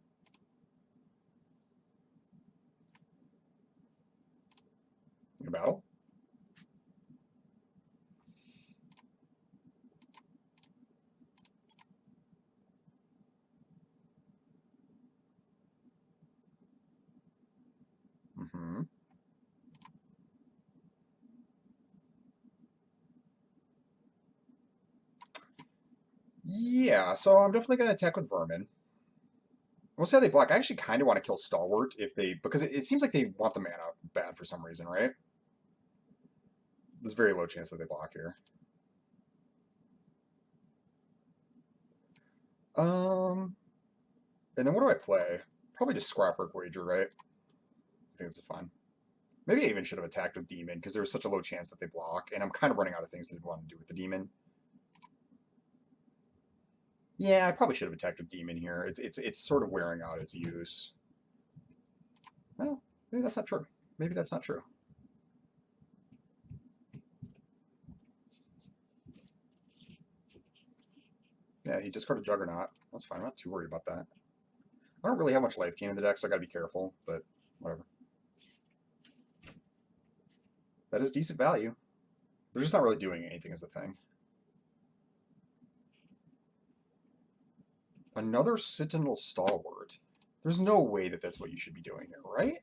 Your battle. Mm-hmm. Yeah, so I'm definitely gonna attack with Vermin. We'll see how they block. I actually kind of want to kill Stalwart if they because it seems like they want the mana bad for some reason, right? There's a very low chance that they block here. Um, and then what do I play? Probably just Scrapwork Wager, right? I think it's fine. Maybe I even should have attacked with Demon because there was such a low chance that they block, and I'm kind of running out of things to want to do with the Demon. Yeah, I probably should have attacked with Demon here. It's sort of wearing out its use. Well, maybe that's not true. Maybe that's not true. Yeah, he discarded Juggernaut. That's fine. I'm not too worried about that. I don't really have much life gain in the deck, so I gotta be careful, but whatever. That is decent value. They're just not really doing anything is the thing. Another Sentinel Stalwart. There's no way that that's what you should be doing here, right?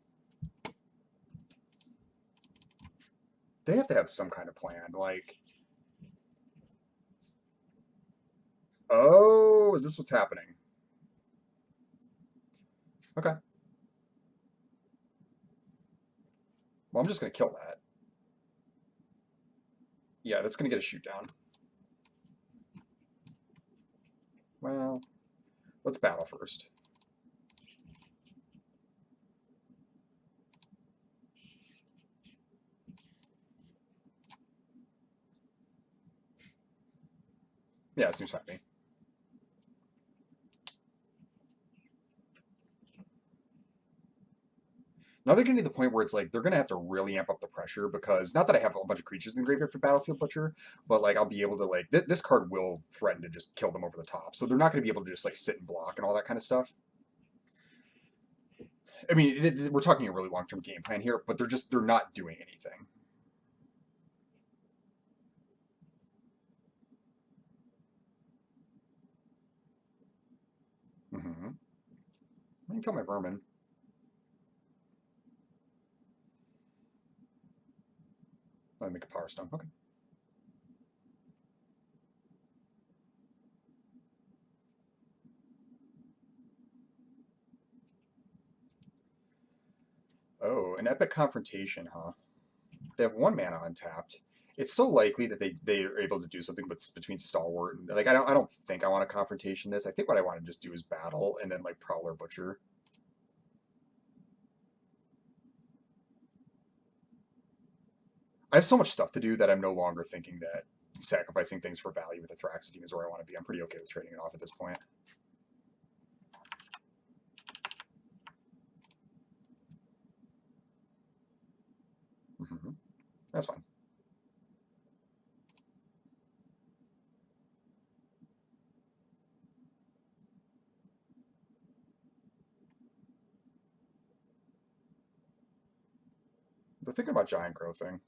They have to have some kind of plan. Like, oh, is this what's happening? Okay. Well, I'm just going to kill that. Yeah, that's going to get a shoot down. Well, let's battle first. Yeah, it seems fine to me. Now they're getting to the point where it's like they're going to have to really amp up the pressure because not that I have a bunch of creatures in the graveyard for Battlefield Butcher, but like I'll be able to like this card will threaten to just kill them over the top. So they're not going to be able to just like sit and block and all that kind of stuff. I mean, we're talking a really long-term game plan here, but they're not doing anything. Mm-hmm. I can kill my vermin. Let me make a power stone. Okay. Oh, an epic confrontation, huh? They have 1 mana untapped. It's so likely that they are able to do something with between Stalwart and like I don't think I want to confrontation this. I think what I want to just do is battle and then like Prowler Butcher. I have so much stuff to do that I'm no longer thinking that sacrificing things for value with a Thraxidine is where I want to be. I'm pretty okay with trading it off at this point. Mm-hmm. That's fine. They're thinking about giant growthing.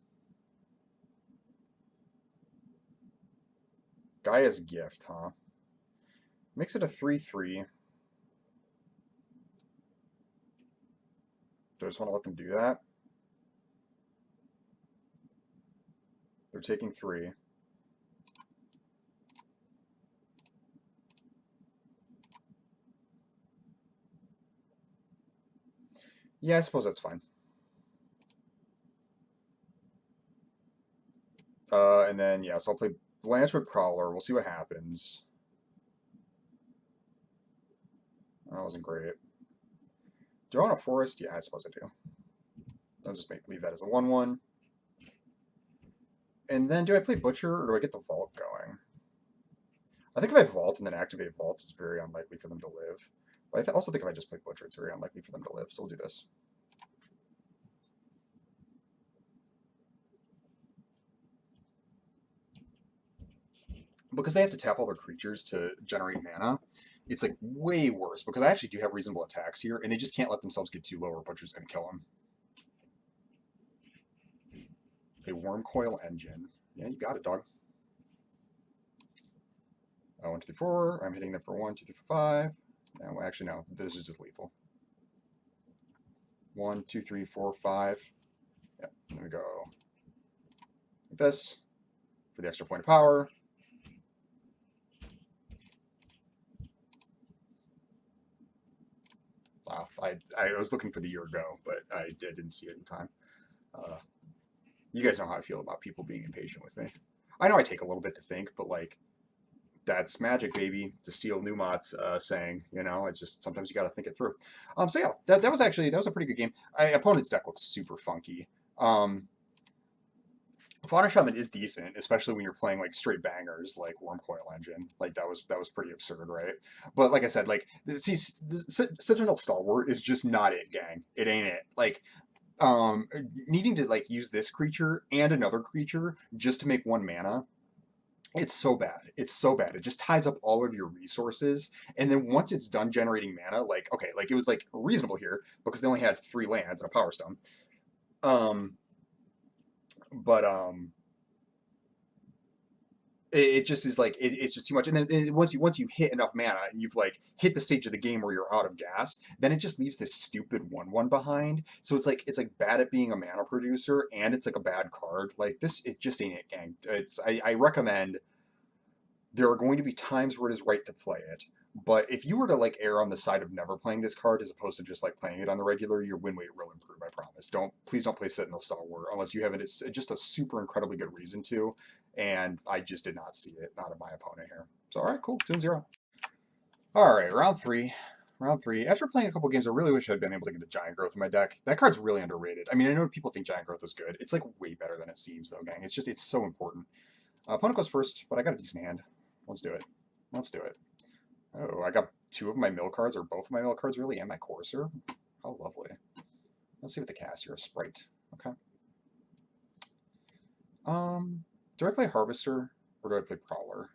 Gaia's Gift, huh? Makes it a 3/3. Do I just want to let them do that? They're taking 3. Yeah, I suppose that's fine. And then, yeah, so I'll play Blanchwood Prowler. We'll see what happens. That wasn't great. Do I want a forest? Yeah, I suppose I do. I'll just leave that as a 1/1. And then do I play Butcher or do I get the Vault going? I think if I Vault and then activate Vault, it's very unlikely for them to live. But I also think if I just play Butcher, it's very unlikely for them to live, so we'll do this. Because they have to tap all their creatures to generate mana, it's like way worse, because I actually do have reasonable attacks here, and they just can't let themselves get too low or Butcher's going to kill them. Okay, Worm Coil Engine. Yeah, you got it, dog. 1, 2, 3, 4. I'm hitting them for 1, 2, 3, 4, 5. No, actually, no. This is just lethal. 1, 2, 3, 4, 5. Yep, there we go. Like this for the extra point of power. Wow, I was looking for the year ago, but I didn't see it in time. You guys know how I feel about people being impatient with me. I know I take a little bit to think, but like, that's magic, baby. To steal Newmott's saying, you know, it's just sometimes you got to think it through. So yeah, that was a pretty good game. Opponent's deck looks super funky. Fodder Shaman is decent, especially when you're playing like straight bangers like Worm Coil Engine. Like that was pretty absurd, right? But like I said, like see, Citadel Stalwart is just not it, gang. It ain't it. Like needing to like use this creature and another creature just to make 1 mana. It's so bad. It's so bad. It just ties up all of your resources. And then once it's done generating mana, like, okay, like it was like reasonable here because they only had 3 lands and a Power Stone. But it just is like it's just too much. And then once you hit enough mana and you've like hit the stage of the game where you're out of gas, then it just leaves this stupid 1/1 behind. So it's like bad at being a mana producer and it's like a bad card. Like this, it just ain't it, gang. I recommend. There are going to be times where it is right to play it, but if you were to like err on the side of never playing this card as opposed to just like playing it on the regular, your win rate will improve. I promise. Please don't play Sentinel Stalwart unless you have it. It's just a super incredibly good reason to, and I just did not see it. Not of my opponent here. So all right, cool, 2-0. All right, round three. Round three. After playing a couple games, I really wish I'd been able to get a Giant Growth in my deck. That card's really underrated. I mean, I know people think Giant Growth is good. It's like way better than it seems, though, gang. It's so important. Opponent goes first, but I got a decent hand. Let's do it. Let's do it. Oh, I got 2 of my mill cards, or both of my mill cards, really, and my Courser. How lovely. Let's see what the cast here. Sprite. Okay. Do I play Harvester, or do I play Prowler?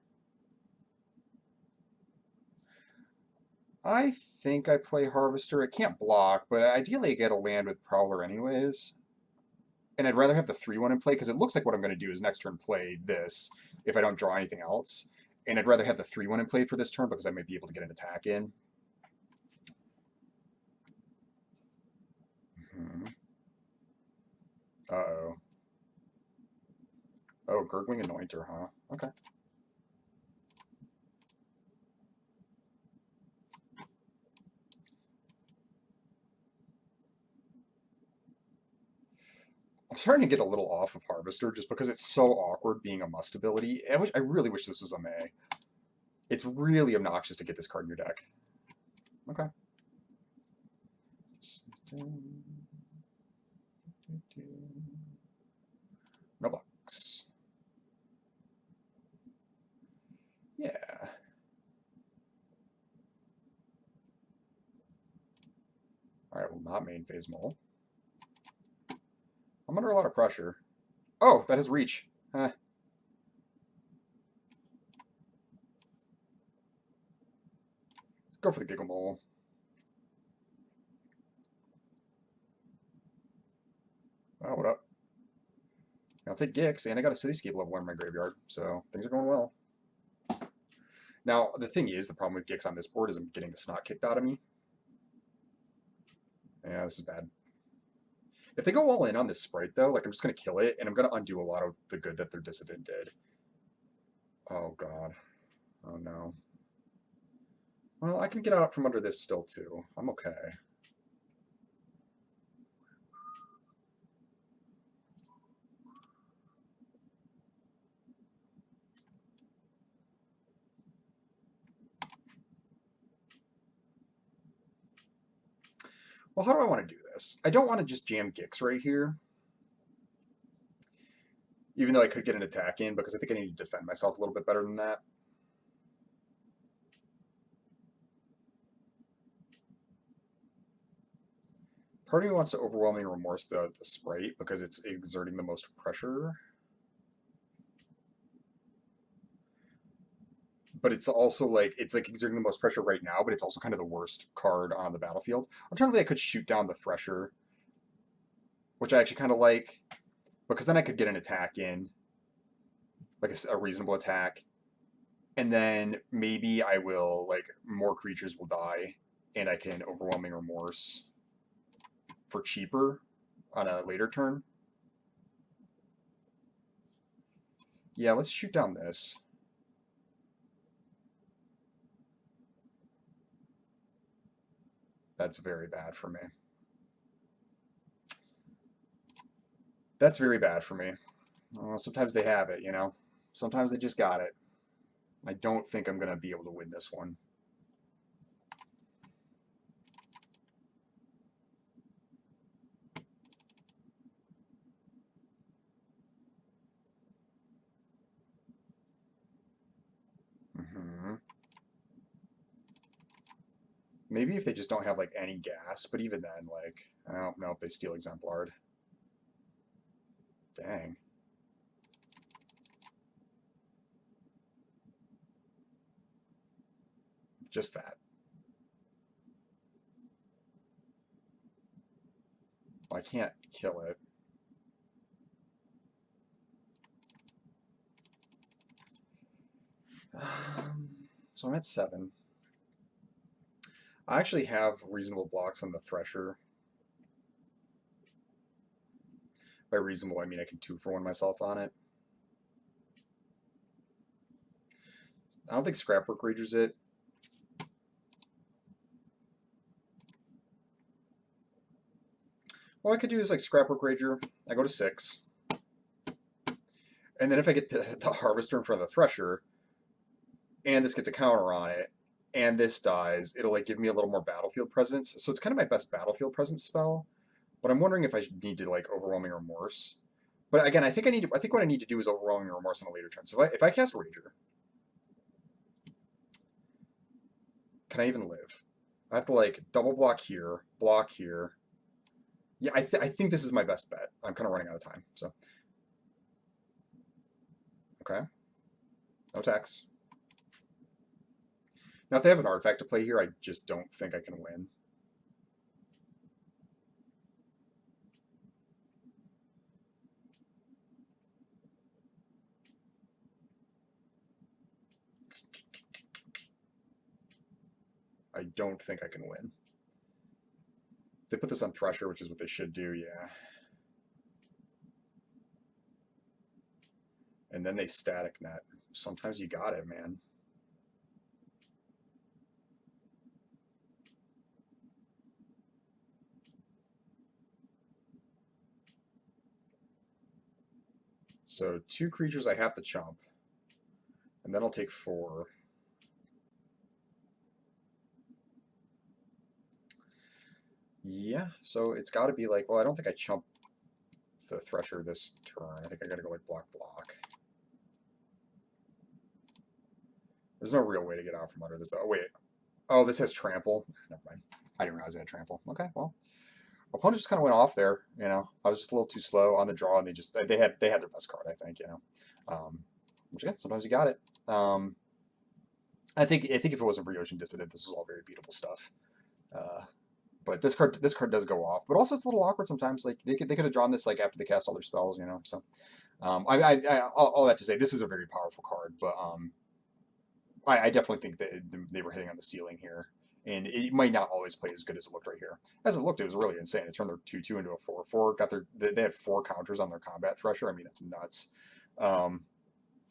I think I play Harvester. It can't block, but ideally I get a land with Prowler anyways. And I'd rather have the 3/1 in play, because it looks like what I'm going to do is next turn play this, if I don't draw anything else. And I'd rather have the 3/1 in play for this turn, because I might be able to get an attack in. Uh-oh. Oh, Gurgling Anointer, huh? Okay. I'm starting to get a little off of Harvester just because it's so awkward being a must ability. I really wish this was a May. It's really obnoxious to get this card in your deck. Okay. No blocks. Yeah. Alright, well, not main phase mole. I'm under a lot of pressure. Oh, that is reach. Eh. Go for the Giggle Mole. Oh, what up? I'll take Gix, and I got a Cityscape level 1 in my graveyard, so things are going well. Now, the thing is, the problem with Gix on this board is I'm getting the snot kicked out of me. Yeah, this is bad. If they go all in on this Sprite, though, like, I'm just going to kill it, and I'm going to undo a lot of the good that their Dissident did. Oh, God. Oh, no. Well, I can get out from under this still, too. I'm okay. Well, how do I want to do this? I don't want to just jam Gix right here, even though I could get an attack in, because I think I need to defend myself a little bit better than that. Part of me wants to overwhelming remorse the sprite because it's exerting the most pressure. But it's also like exerting the most pressure right now, but it's also kind of the worst card on the battlefield. Alternatively, I could shoot down the Thresher, which I actually kind of like, because then I could get an attack in, like a reasonable attack, and then maybe I will like more creatures will die, and I can overwhelming remorse for cheaper on a later turn. Yeah, let's shoot down this. That's very bad for me. That's very bad for me. Sometimes they have it, you know? Sometimes they just got it. I don't think I'm going to be able to win this one. Maybe if they just don't have like any gas, but even then, like, I don't know if they steal Exemplard. Dang. Just that. I can't kill it. So I'm at 7. I actually have reasonable blocks on the Thresher. By reasonable, I mean I can 2-for-1 myself on it. I don't think Scrapwork Rager's it. What I could do is like Scrapwork Rager. I go to 6. And then if I get the Harvester in front of the Thresher, and this gets a counter on it, and this dies, it'll like give me a little more battlefield presence. So it's kind of my best battlefield presence spell. But I'm wondering if I need to like Overwhelming Remorse. But again, I think what I need to do is Overwhelming Remorse on a later turn. So if I cast Rager, can I even live? I have to like double block here, block here. Yeah, I think this is my best bet. I'm kind of running out of time. So okay, no attacks. Now if they have an artifact to play here, I just don't think I can win. I don't think I can win. If they put this on Thresher, which is what they should do, yeah. And then they static net. Sometimes you got it, man. So 2 creatures I have to chump. And then I'll take 4. Yeah, so it's got to be like, well, I don't think I chump the Thresher this turn. I think I got to go like block. There's no real way to get out from under this, though. Oh, wait. Oh, this has trample. Never mind. I didn't realize it had trample. Okay, well, opponent just kind of went off there. You know, I was just a little too slow on the draw, and they had their best card. I think, you know, which again, sometimes you got it. I think if it wasn't for Ocean Dissident, this was all very beatable stuff. But this card does go off. But also, it's a little awkward sometimes. Like they could have drawn this like after they cast all their spells, you know. So, all that to say, this is a very powerful card. But I definitely think that they were hitting on the ceiling here, and it might not always play as good as it looked right here. As it looked, it was really insane. It turned their 2/2 into a 4/4. They had 4 counters on their combat Thresher. I mean, that's nuts. So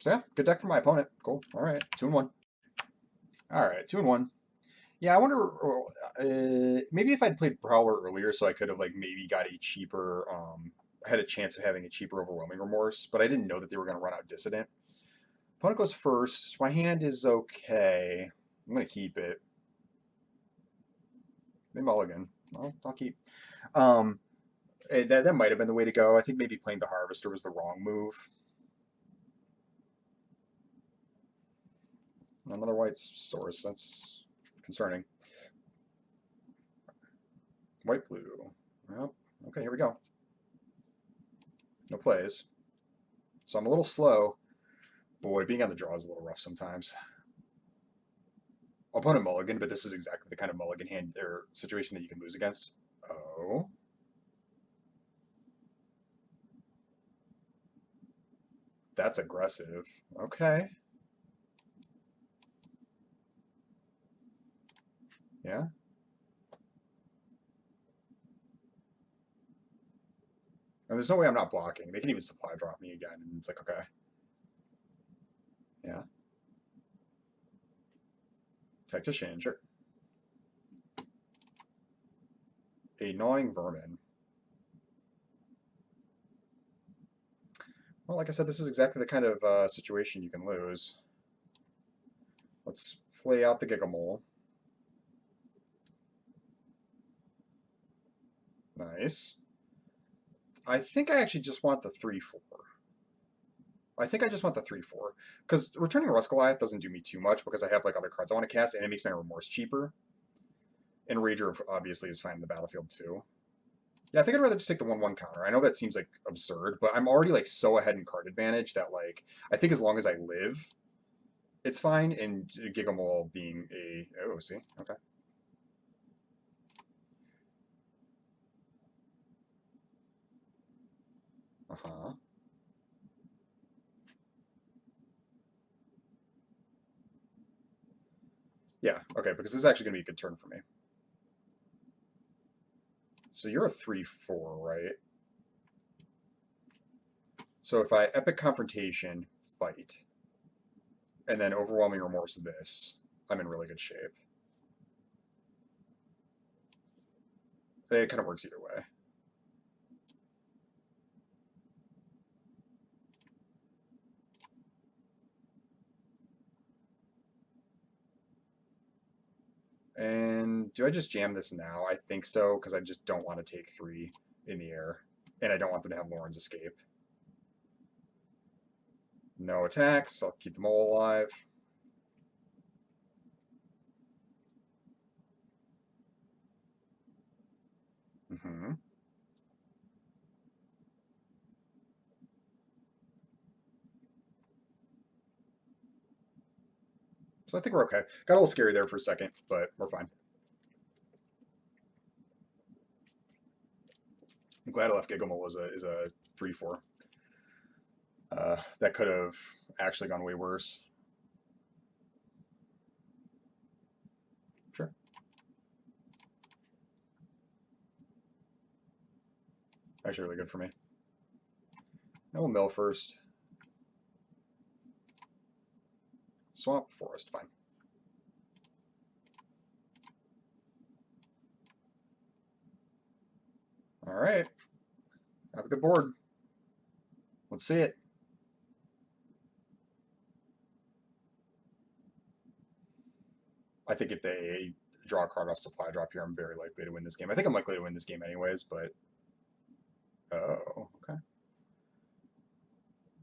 yeah, good deck for my opponent. Cool. All right, 2-1. All right, 2-1. Yeah, I wonder. Maybe if I'd played Prowler earlier, so I could have like maybe got a cheaper. Had a chance of having a cheaper Overwhelming Remorse, but I didn't know that they were going to run out Dissident. Opponent goes first. My hand is okay. I'm going to keep it. They mulligan. Well, I'll keep. Um, that might have been the way to go. I think maybe playing the Harvester was the wrong move. Another white source. That's concerning. White blue. Well, okay, here we go. No plays. So I'm a little slow. Boy, being on the draw is a little rough sometimes. Opponent mulligan, but this is exactly the kind of mulligan hand or situation that you can lose against. Oh. That's aggressive. Okay. Yeah. And there's no way I'm not blocking. They can even supply drop me again, and it's like, okay. Yeah. Tactician, sure. A gnawing vermin. Well, like I said, this is exactly the kind of situation you can lose. Let's play out the Gigamole. Nice. I think I actually just want the 3/4. I think I just want the 3/4. Because returning Rust Goliath doesn't do me too much because I have like other cards I want to cast, and it makes my Remorse cheaper. And Rager obviously is fine in the battlefield too. Yeah, I think I'd rather just take the 1/1 counter. I know that seems like absurd, but I'm already like so ahead in card advantage that like I think as long as I live, it's fine. And Gigamole being a see, okay. Uh-huh. Yeah, okay, because this is actually gonna be a good turn for me. So you're a 3/4, right? So if I Epic Confrontation, fight, and then Overwhelming Remorse this, I'm in really good shape. It kind of works either way. And do I just jam this now? I think so, because I just don't want to take 3 in the air. And I don't want them to have Lauren's escape. No attacks. I'll keep them all alive. Mm-hmm. So I think we're okay. Got a little scary there for a second, but we're fine. I'm glad I left Gigamole as a 3/4. That could have actually gone way worse. Sure. Actually, really good for me. And we'll mill first. Swamp, forest, fine. All right. Have a good board. Let's see it. I think if they draw a card off supply drop here, I'm very likely to win this game. I think I'm likely to win this game anyways, but... Oh, okay.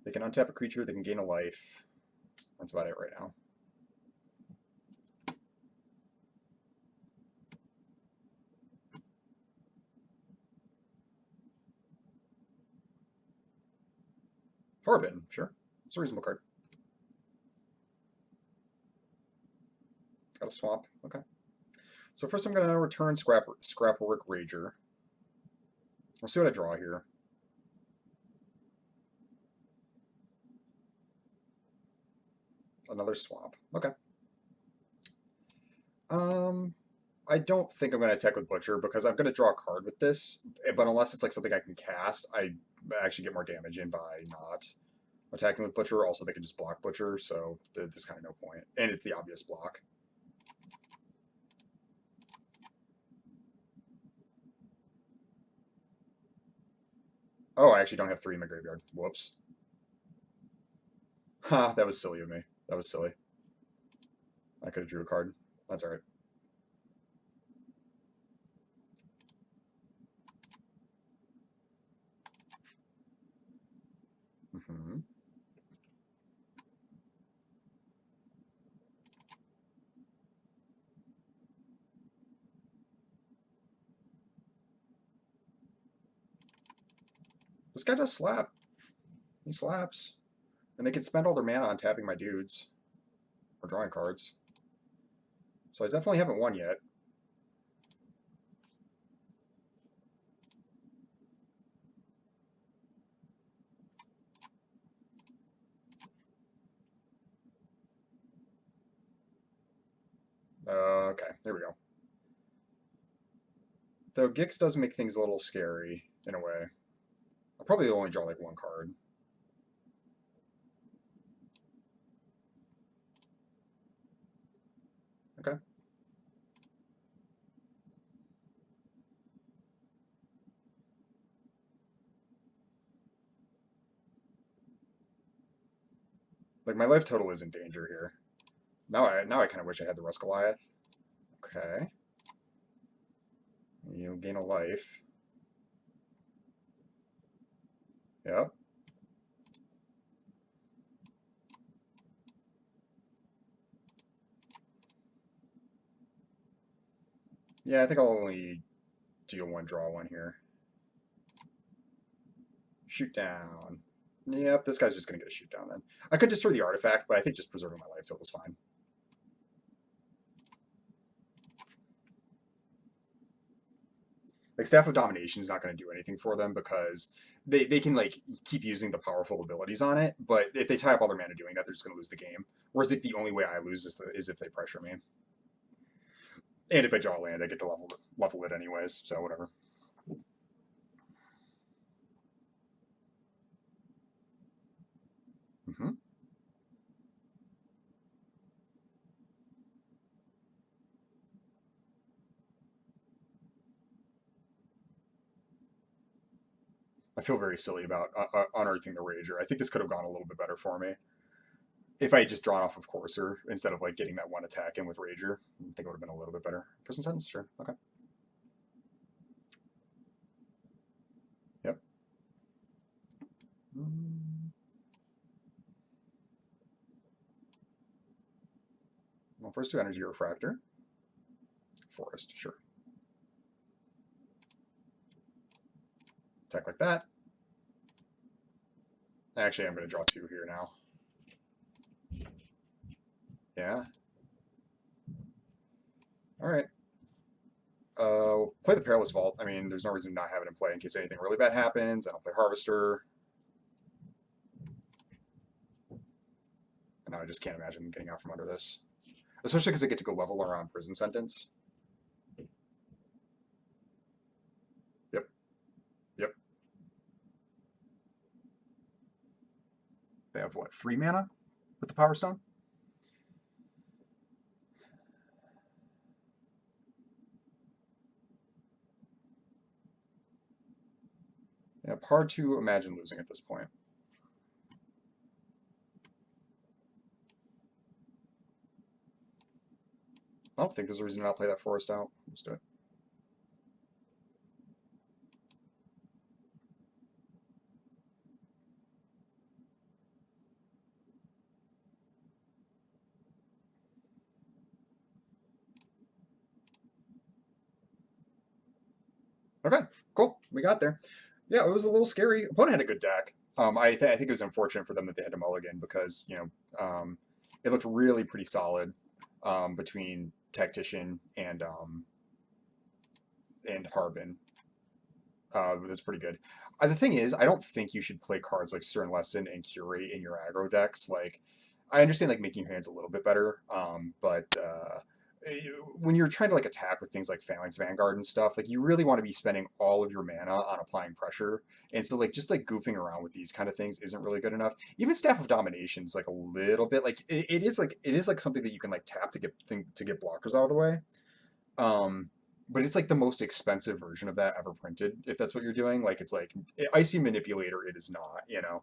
They can untap a creature, they can gain a life. That's about it right now. Forbidden, sure. It's a reasonable card. Got a swamp, okay. So first I'm going to return Scrapplework Rager. We'll see what I draw here. Another swamp, okay. I don't think I'm going to attack with Butcher because I'm going to draw a card with this, but unless it's like something I can cast, I actually get more damage in by not attacking with Butcher. Also, they can just block Butcher, so there's kind of no point. And it's the obvious block. Oh, I actually don't have 3 in my graveyard. Whoops. Ha, that was silly of me. That was silly. I could have drew a card. That's alright. Hmm. This guy does slap. He slaps. And they can spend all their mana on tapping my dudes. Or drawing cards. So I definitely haven't won yet. Okay, there we go. Though Gix does make things a little scary, in a way. I'll probably only draw like one card. Okay. Like my life total is in danger here. Now I kind of wish I had the Rust Goliath. Okay. You gain a life. Yep. Yeah, I think I'll only deal one, draw one here. Shoot down. Yep, this guy's just going to get a shoot down then. I could destroy the artifact, but I think just preserving my life total is fine. Like Staff of Domination is not going to do anything for them because they can like keep using the powerful abilities on it, but if they tie up all their mana doing that, they're just going to lose the game. Whereas like the only way I lose is if they pressure me. And if I draw land, I get to level it anyways, so whatever. Mm-hmm. I feel very silly about unearthing the Rager. I think this could have gone a little bit better for me if I had just drawn off of Courser instead of like getting that one attack in with Rager. I think it would have been a little bit better. Prison sentence, sure, okay. Yep. Well, first two energy refractor. Forest, sure. Attack like that. Actually, I'm going to draw two here now. Yeah. All right. Play the Perilous Vault. I mean, there's no reason to not have it in play in case anything really bad happens. I don't play Harvester. And now I just can't imagine getting out from under this. Especially because I get to go level around Prison Sentence. Yep. Yep. They have, what, 3 mana with the Power Stone? Yep, hard to imagine losing at this point. I don't think there's a reason to not play that Forest out. Let's do it. Okay, cool. We got there. Yeah, it was a little scary. Opponent had a good deck. I think it was unfortunate for them that they had to mulligan because it looked really pretty solid between Tactician and Harbin. That's pretty good. The thing is, I don't think you should play cards like Stern Lesson and Curate in your aggro decks. Like, I understand like making your hands a little bit better, but when you're trying to like attack with things like Phalanx Vanguard and stuff, like you really want to be spending all of your mana on applying pressure. And so like just like goofing around with these kind of things isn't really good enough. Even Staff of Domination is like a little bit like it is like something that you can like tap to get blockers out of the way. Um, but it's like the most expensive version of that ever printed. If that's what you're doing, like it's like Icy Manipulator. It is not, you know.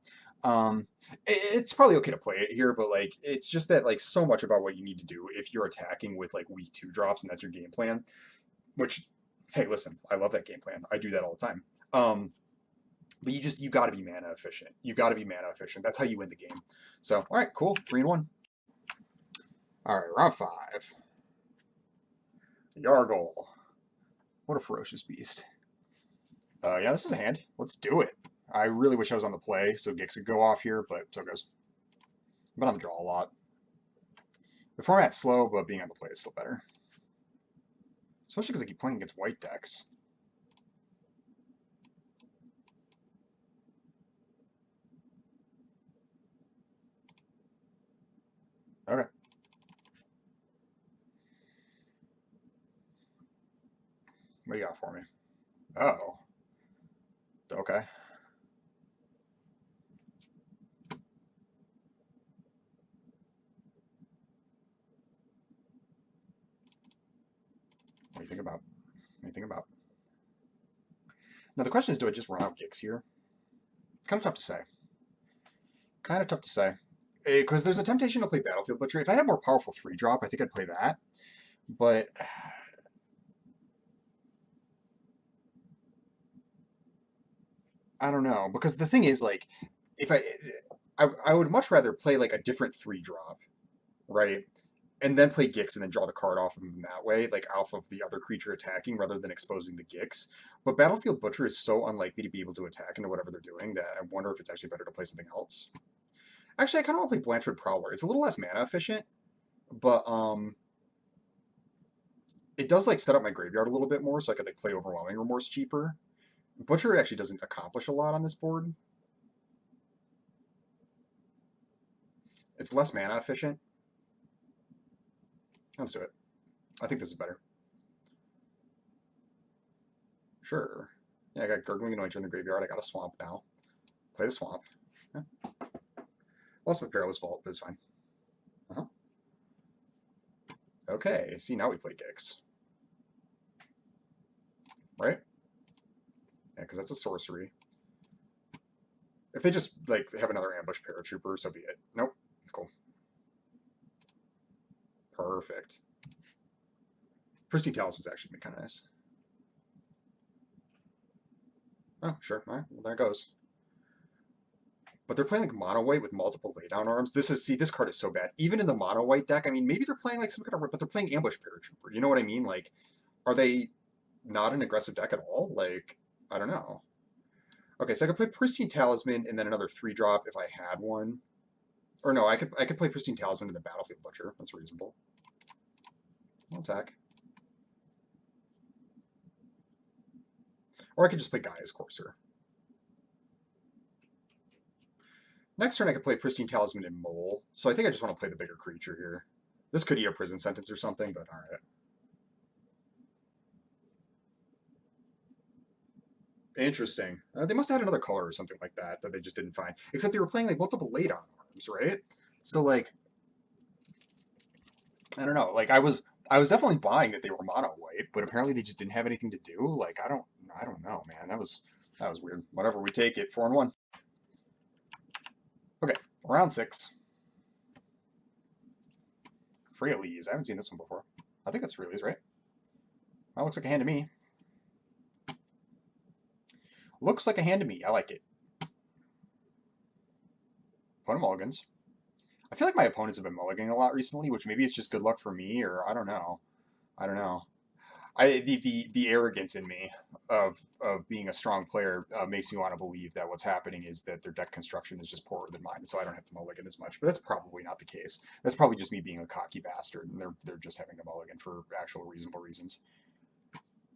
It's probably okay to play it here, but like it's just that like so much about what you need to do if you're attacking with like weak 2 drops and that's your game plan. Which, hey, listen, I love that game plan. I do that all the time. But you got to be mana efficient. You got to be mana efficient. That's how you win the game. So, all right, cool. 3-1. All right, round 5. Yargle. What a ferocious beast. Yeah, this is a hand. Let's do it. I really wish I was on the play so Gix could go off here, but so it goes. I've been on the draw a lot. The format's slow, but being on the play is still better. Especially because I keep playing against white decks. Okay. What do you got for me? Oh. Okay. What do you think about? What do you think about? Now the question is, do I just run out Gix here? Kind of tough to say. Kind of tough to say. Because there's a temptation to play Battlefield Butcher. If I had a more powerful 3-drop, I think I'd play that. But I don't know. Because the thing is, like, if I would much rather play like a different 3-drop, right? And then play Gix and then draw the card off of him that way, like off of the other creature attacking rather than exposing the Gix. But Battlefield Butcher is so unlikely to be able to attack into whatever they're doing that I wonder if it's actually better to play something else. Actually, I kind of want to play Blanchard Prowler. It's a little less mana efficient, but it does like set up my graveyard a little bit more, so I could like play Overwhelming Remorse cheaper. Butcher actually doesn't accomplish a lot on this board. It's less mana efficient. Let's do it. I think this is better. Sure. Yeah, I got Gurgling Anointer in the graveyard. I got a Swamp now. Play the Swamp. Yeah. Lost my Perilous Vault, but it's fine. Uh-huh. Okay, see, now we play Gix. Right? Yeah, because that's a sorcery. If they just, like, have another Ambush Paratrooper, so be it. Nope. Cool. Perfect. Pristine Talisman's actually kind of nice. Oh, sure. All right, well, there it goes. But they're playing like mono white with multiple laydown arms. This card is so bad. Even in the mono white deck, I mean, maybe they're playing like some kind of, but they're playing Ambush Paratrooper. You know what I mean? Like, are they not an aggressive deck at all? Like, I don't know. Okay, so I could play Pristine Talisman and then another 3-drop if I had one. Or no, I could play Pristine Talisman in the Battlefield Butcher. That's reasonable. I'll attack. Or I could just play Gaia's Courser. Next turn I could play Pristine Talisman and Mole, so I think I just want to play the bigger creature here. This could eat a prison sentence or something, but alright. Interesting. They must have had another color or something like that that they just didn't find. Except they were playing like multiple laydown arms, right? So like, I don't know. Like I was definitely buying that they were mono white, but apparently they just didn't have anything to do. Like I don't know, man. That was weird. Whatever, we take it. 4-1. Okay, round 6. Freyalise. I haven't seen this one before. I think that's Freyalise, right? That looks like a hand to me. Looks like a hand to me. I like it. Opponent mulligans. I feel like my opponents have been mulliganing a lot recently, which maybe it's just good luck for me, or I don't know. I don't know. The arrogance in me of being a strong player makes me want to believe that what's happening is that their deck construction is just poorer than mine, so I don't have to mulligan as much. But that's probably not the case. That's probably just me being a cocky bastard, and they're just having to mulligan for actual reasonable reasons.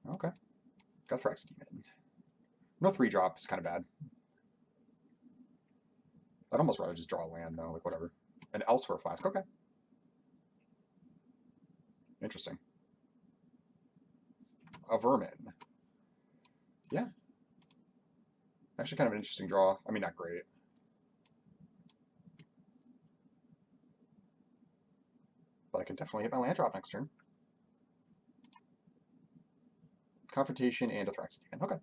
Okay, got Phyrexia in. No 3-drop is kind of bad. I'd almost rather just draw a land though, like whatever. An Elsewhere Flask. Okay, interesting. A Vermin. Yeah. Actually kind of an interesting draw. I mean, not great. But I can definitely hit my land drop next turn. Confrontation and a Phyrexia. Okay.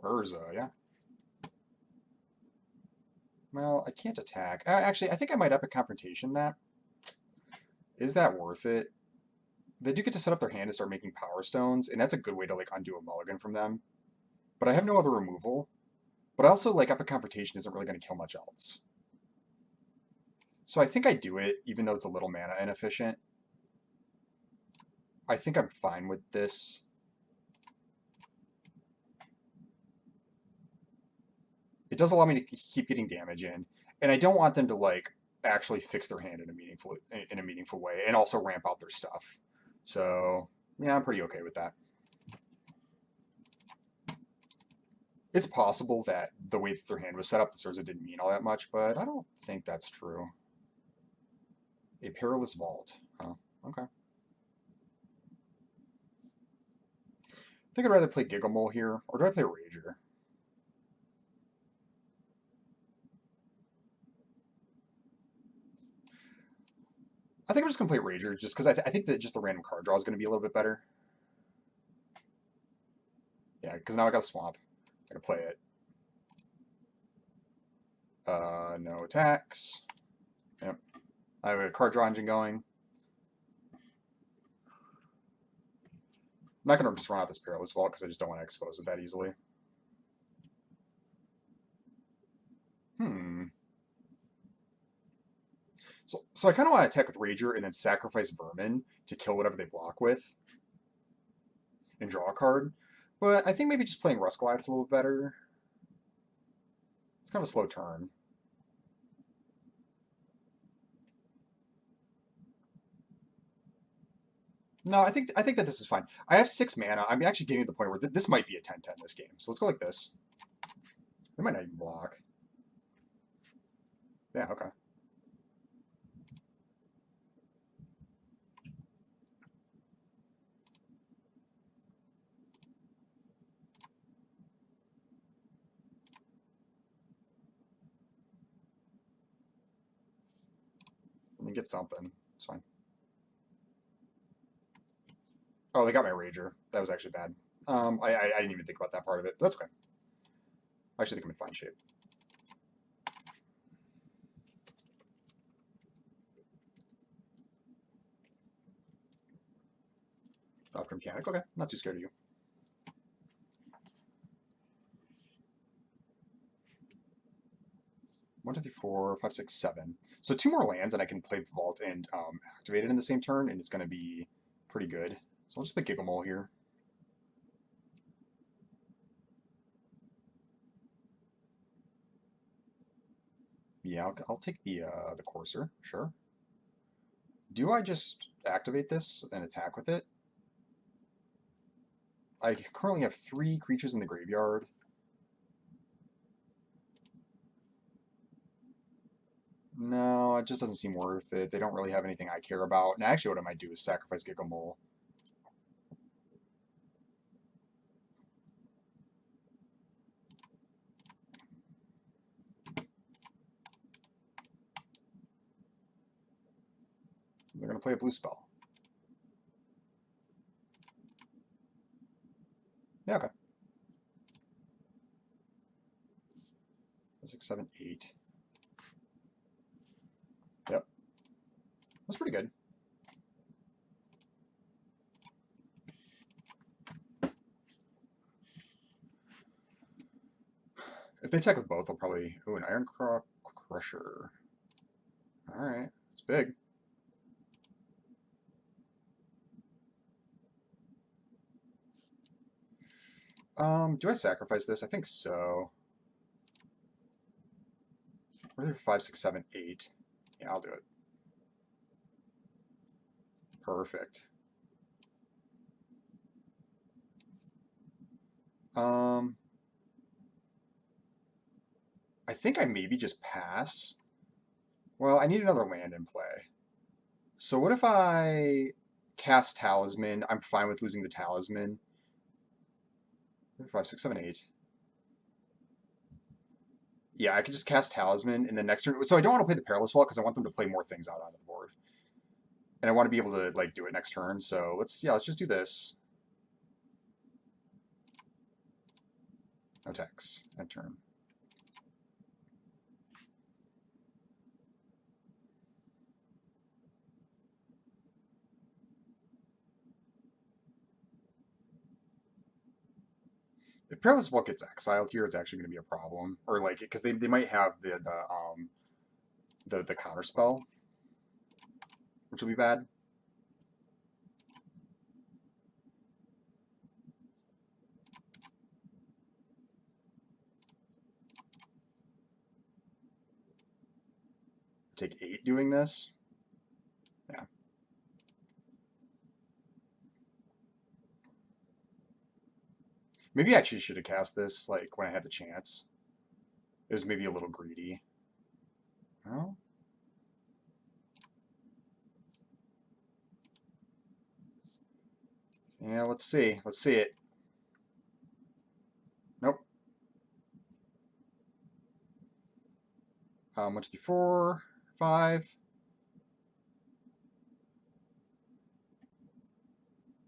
Urza, yeah. Well, I can't attack. Actually, I think I might Epic Confrontation that. Is that worth it? They do get to set up their hand and start making power stones, and that's a good way to like undo a mulligan from them. But I have no other removal. But also like Epic Confrontation isn't really going to kill much else. So I think I do it, even though it's a little mana inefficient. I think I'm fine with this. It does allow me to keep getting damage in, and I don't want them to like actually fix their hand in a meaningful way, and also ramp out their stuff. So yeah, I'm pretty okay with that. It's possible that the way that their hand was set up, the Surza didn't mean all that much, but I don't think that's true. A Perilous Vault. Oh, okay. I think I'd rather play Gigamole here, or do I play Rager? I think I'm just going to play Rager, just because I think that just the random card draw is going to be a little bit better. Yeah, because now I got a Swamp. I gotta play it. No attacks. Yep. I have a card draw engine going. I'm not going to just run out this Perilous Vault because I just don't want to expose it that easily. So I kind of want to attack with Rager and then sacrifice Vermin to kill whatever they block with and draw a card. But I think maybe just playing Ruscalite's a little bit better. It's kind of a slow turn. No, I think that this is fine. I have 6 mana. I'm actually getting to the point where this might be a 10-10 this game. So let's go like this. They might not even block. Yeah, okay. Let me get something. It's fine. Oh, they got my Rager. That was actually bad. I didn't even think about that part of it. But that's okay. I actually think I'm in fine shape. Opera Mechanic. Okay, not too scared of you. One, two, three, four, five, six, seven. So 2 more lands, and I can play Vault and activate it in the same turn, and it's going to be pretty good. So I'll just play Gigamole here. Yeah, I'll take the Courser, sure. Do I just activate this and attack with it? I currently have 3 creatures in the graveyard. No, it just doesn't seem worth it. They don't really have anything I care about. And actually what I might do is sacrifice Gigamole. They're going to play a blue spell. Yeah, okay. 6, 7, 8. Yep. That's pretty good. If they attack with both, I'll probably... Ooh, an Iron Crusher. Alright. It's big. Do I sacrifice this? I think so. What are there? 5, 6, 7, 8. Yeah, I'll do it. Perfect. I think I maybe just pass. Well, I need another land in play. So what if I cast Talisman? I'm fine with losing the Talisman. 5, 6, 7, 8. Yeah, I could just cast Talisman and then next turn. So I don't want to play the Perilous Vault because I want them to play more things out onto the board. And I want to be able to like do it next turn. So let's just do this. Attacks end turn. If Perilous Vault gets exiled here, it's actually going to be a problem. Or like, because they might have the counter spell, which will be bad. Take 8 doing this. Yeah. Maybe I actually should have cast this like when I had the chance. It was maybe a little greedy. No. Yeah, let's see. Let's see it. Nope. 1, 2, 3, 4, 5.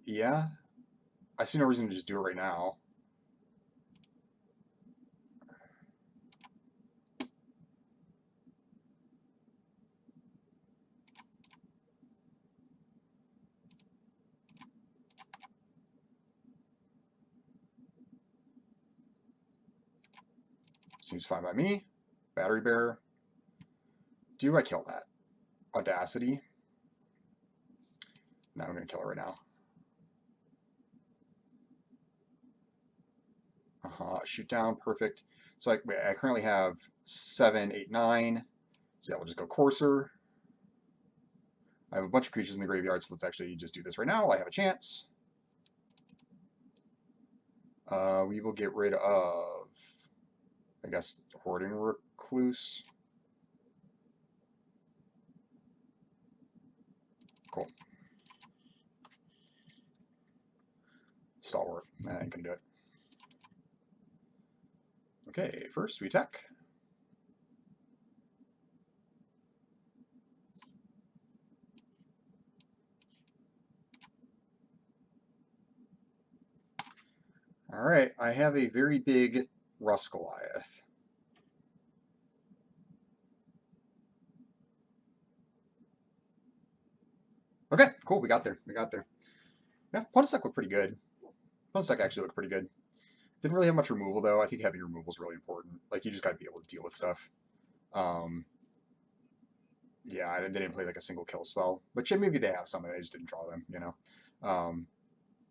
Yeah. I see no reason to just do it right now. Seems fine by me. Battery Bearer. Do I kill that? Audacity. No, I'm going to kill it right now. Shoot down, perfect. So I currently have 7, 8, 9. So yeah, we'll just go Courser. I have a bunch of creatures in the graveyard, so let's actually just do this right now while I have a chance. We will get rid of, I guess, Hoarding Recluse. Cool. Stalwart. I ain't gonna do it. Okay, first we attack. Alright, I have a very big Rust Goliath. Okay, cool, we got there. We got there. Yeah, Punch Deck looked pretty good. Punch Deck actually looked pretty good. Didn't really have much removal, though. I think having removal is really important. Like, you just gotta be able to deal with stuff. Yeah, they didn't play like a single kill spell. But yeah, maybe they have some, they just didn't draw them, you know.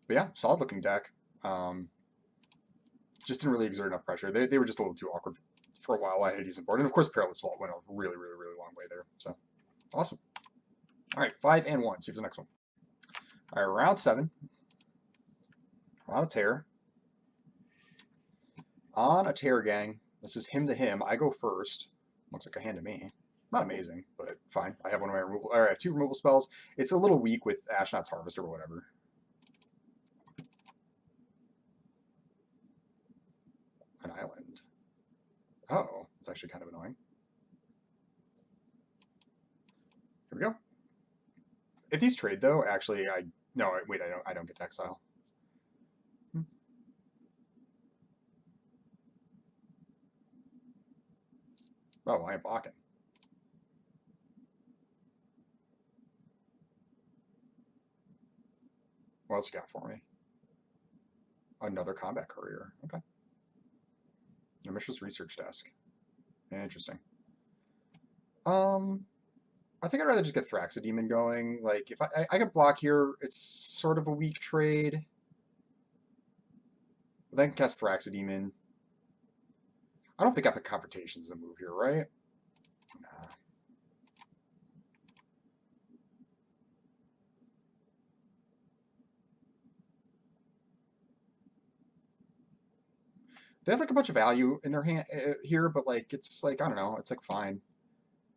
But yeah, solid looking deck. Just didn't really exert enough pressure. They were just a little too awkward for a while. I had a decent board. And of course, Perilous Vault went a really, really, really long way there. So, awesome. All right, 5 and 1. See you for the next one. All right, round 7. On a tear. On a tear, gang. This is him to him. I go first. Looks like a hand to me. Not amazing, but fine. I have one of my removal. All right, I have 2 removal spells. It's a little weak with Ashnod's Harvest or whatever. An island. Oh, it's actually kind of annoying. Here we go. If these trade though, actually, no wait, I don't get to exile. Oh, I am blocking. What else you got for me? Another combat courier. Okay. Mishra's research desk. Interesting. I think I'd rather just get Thraxidemon going. Like, if I could block here, it's sort of a weak trade. But then I can cast Thraxidemon. I don't think Epic Confrontation's the move here, right? Nah. They have like a bunch of value in their hand here, but like it's like I don't know, it's like fine.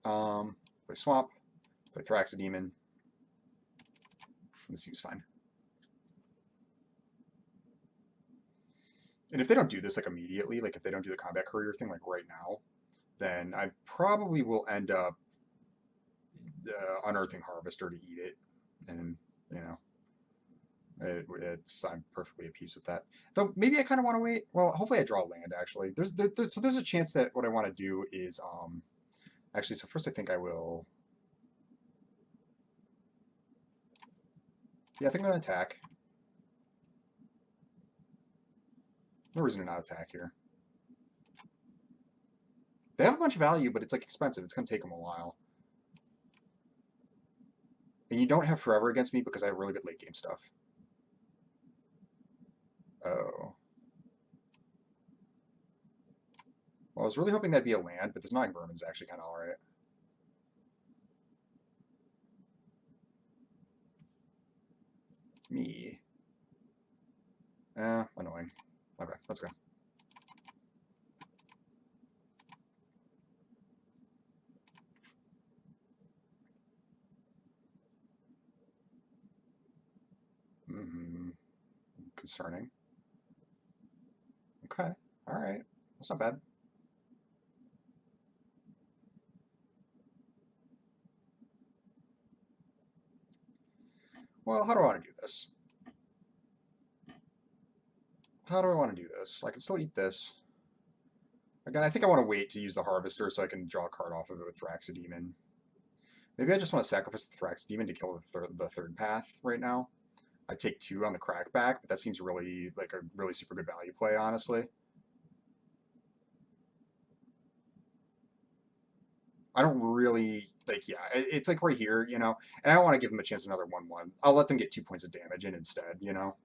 Play Swamp, play Thraxidemon. This seems fine. And if they don't do this like immediately, like if they don't do the combat courier thing like right now, then I probably will end up unearthing Harvester to eat it, and you know, I'm perfectly at peace with that. Though maybe I kind of want to wait. Well, hopefully I draw land actually. There's a chance that what I want to do is actually. So first I think I will. Yeah, I think I'm gonna attack. No reason to not attack here. They have a bunch of value, but it's like expensive. It's going to take them a while. And you don't have forever against me because I have really good late game stuff. Oh. Well, I was really hoping that'd be a land, but this Gnawing Vermin's actually kind of alright. Me. Annoying. Okay, let's go. Concerning. Okay, alright. That's not bad. Well, how do I want to do this? How do I want to do this? I can still eat this. Again, I think I want to wait to use the Harvester so I can draw a card off of it with Phyrexia. Maybe I just want to sacrifice the Phyrexia to kill the third path right now. I take 2 on the Crackback, but that seems really like a really super good value play, honestly. I don't really, like, yeah, it's like right here, you know, and I don't want to give them a chance another 1/1. I'll let them get 2 points of damage in instead, you know.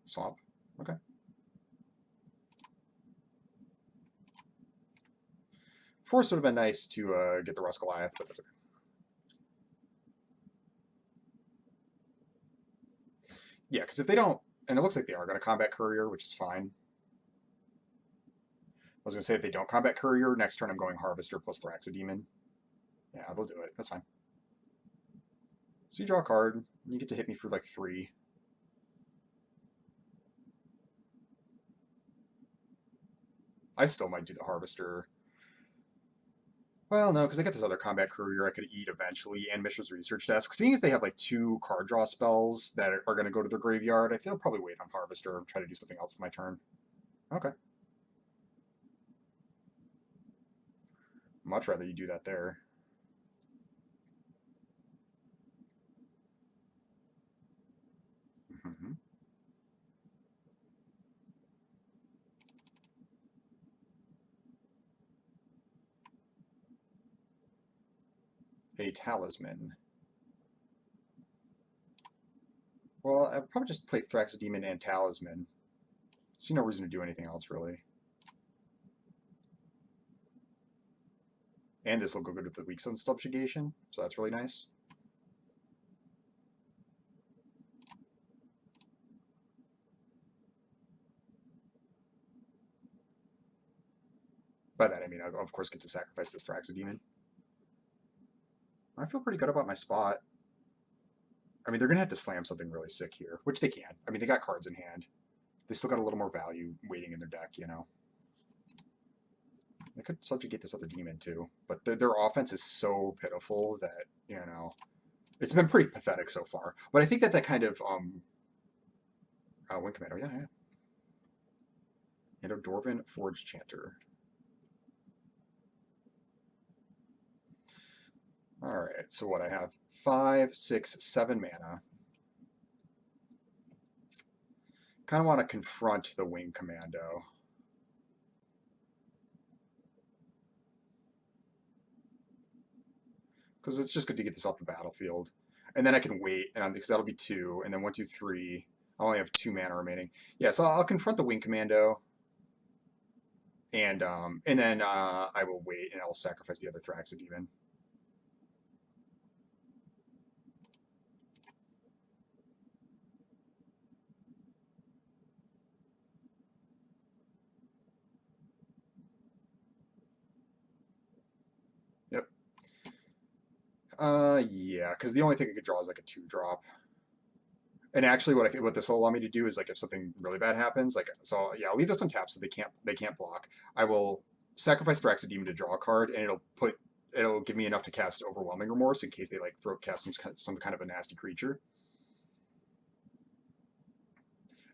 Swamp. Okay. Force would have been nice to get the Rust Goliath, but that's okay. Yeah, because if they don't, and it looks like they are going to combat Courier, which is fine. I was going to say if they don't combat Courier, next turn I'm going Harvester plus Phyrexia. Yeah, they'll do it. That's fine. So you draw a card, you get to hit me for like 3. I still might do the Harvester. Well, no, because I get this other Combat Courier I could eat eventually, and Mishra's Research Desk. Seeing as they have like 2 card draw spells that are going to go to their graveyard, I think I'll probably wait on Harvester and try to do something else with my turn. Okay. Much rather you do that there. Mm-hmm. A Talisman. Well, I'd probably just play Phyrexia and Talisman. See no reason to do anything else, really. And this will go good with the Weak Zone Subjugation, so that's really nice. By that I mean I of course get to sacrifice this Phyrexia. I feel pretty good about my spot. I mean, they're going to have to slam something really sick here, which they can. I mean, they got cards in hand. They still got a little more value waiting in their deck, you know. They could subjugate this other demon too, but their offense is so pitiful that, you know, it's been pretty pathetic so far. But I think that that kind of Wind Commando, yeah. And a Dwarven Forge Chanter. All right, so what I have 5, 6, 7 mana. Kind of want to confront the Wing Commando. Because it's just good to get this off the battlefield. And then I can wait, and because that'll be 2, and then 1, 2, 3. I only have 2 mana remaining. Yeah, so I'll confront the Wing Commando, and then I will wait, and I will sacrifice the other Phyrexia. Yep. Yeah, because the only thing I could draw is like a 2-drop. And actually, what this will allow me to do is like if something really bad happens, like so yeah, I'll leave this on tap so they can't block. I will sacrifice Phyrexia to draw a card, and it'll give me enough to cast Overwhelming Remorse in case they like cast some kind of a nasty creature.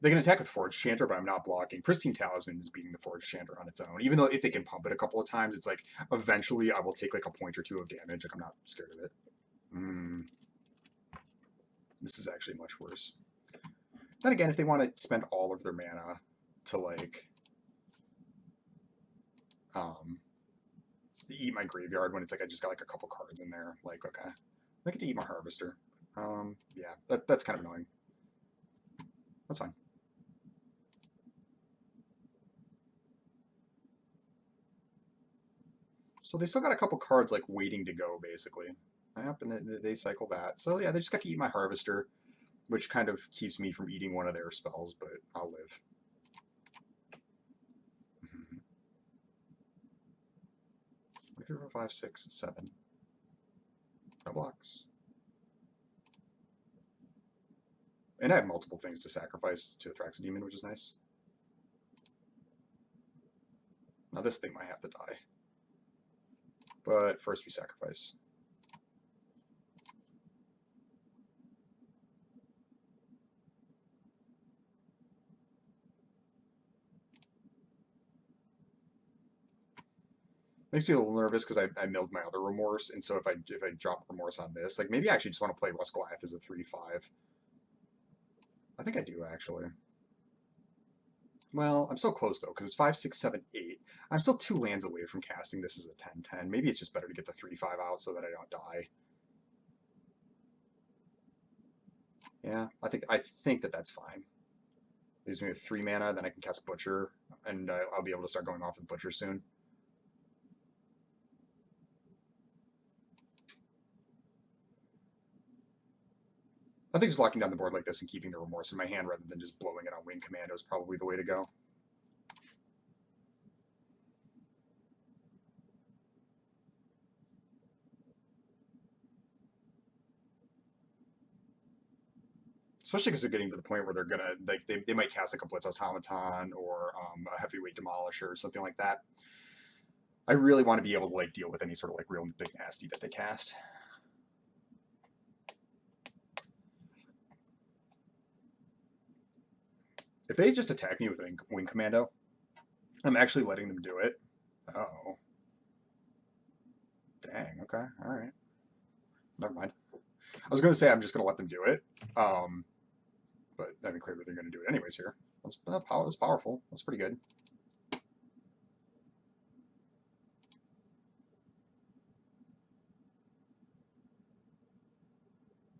They can attack with Forge Chanter, but I'm not blocking. Pristine Talisman is beating the Forge Chanter on its own. Even though if they can pump it a couple of times, it's like eventually I will take like a point or 2 of damage. Like I'm not scared of it. This is actually much worse. Then again, if they want to spend all of their mana to like eat my graveyard when it's like I just got like a couple cards in there, like okay, I get to eat my harvester. Yeah, that's kind of annoying. That's fine. So they still got a couple cards like waiting to go, basically. Yep, and they cycle that. So yeah, they just got to eat my harvester, which kind of keeps me from eating one of their spells, but I'll live. 3, 4, 5, 6, 7. No blocks. And I have multiple things to sacrifice to a Phyrexia Demon, which is nice. Now this thing might have to die. But first we sacrifice. Makes me a little nervous because I milled my other Remorse, and so if I drop Remorse on this, like maybe I actually just want to play Rust Goliath as a 3/5. I think I do actually. Well, I'm so close though because it's 5, 6, 7, 8. I'm still 2 lands away from casting this as a 10/10. Maybe it's just better to get the 3/5 out so that I don't die. Yeah, I think that's fine. Leaves me with 3 mana, then I can cast Butcher, and I'll be able to start going off with Butcher soon. I think just locking down the board like this and keeping the Remorse in my hand rather than just blowing it on Wing Commando is probably the way to go. Especially because they're getting to the point where they're gonna like they might cast like a Blitz Automaton or a Heavyweight Demolisher or something like that. I really want to be able to like deal with any sort of like real big nasty that they cast. If they just attack me with a Wing Commando, I'm actually letting them do it. Oh. Dang, okay, alright. Never mind. I was going to say I'm just going to let them do it, but I mean, clearly they're going to do it anyways here. That's powerful. That's pretty good.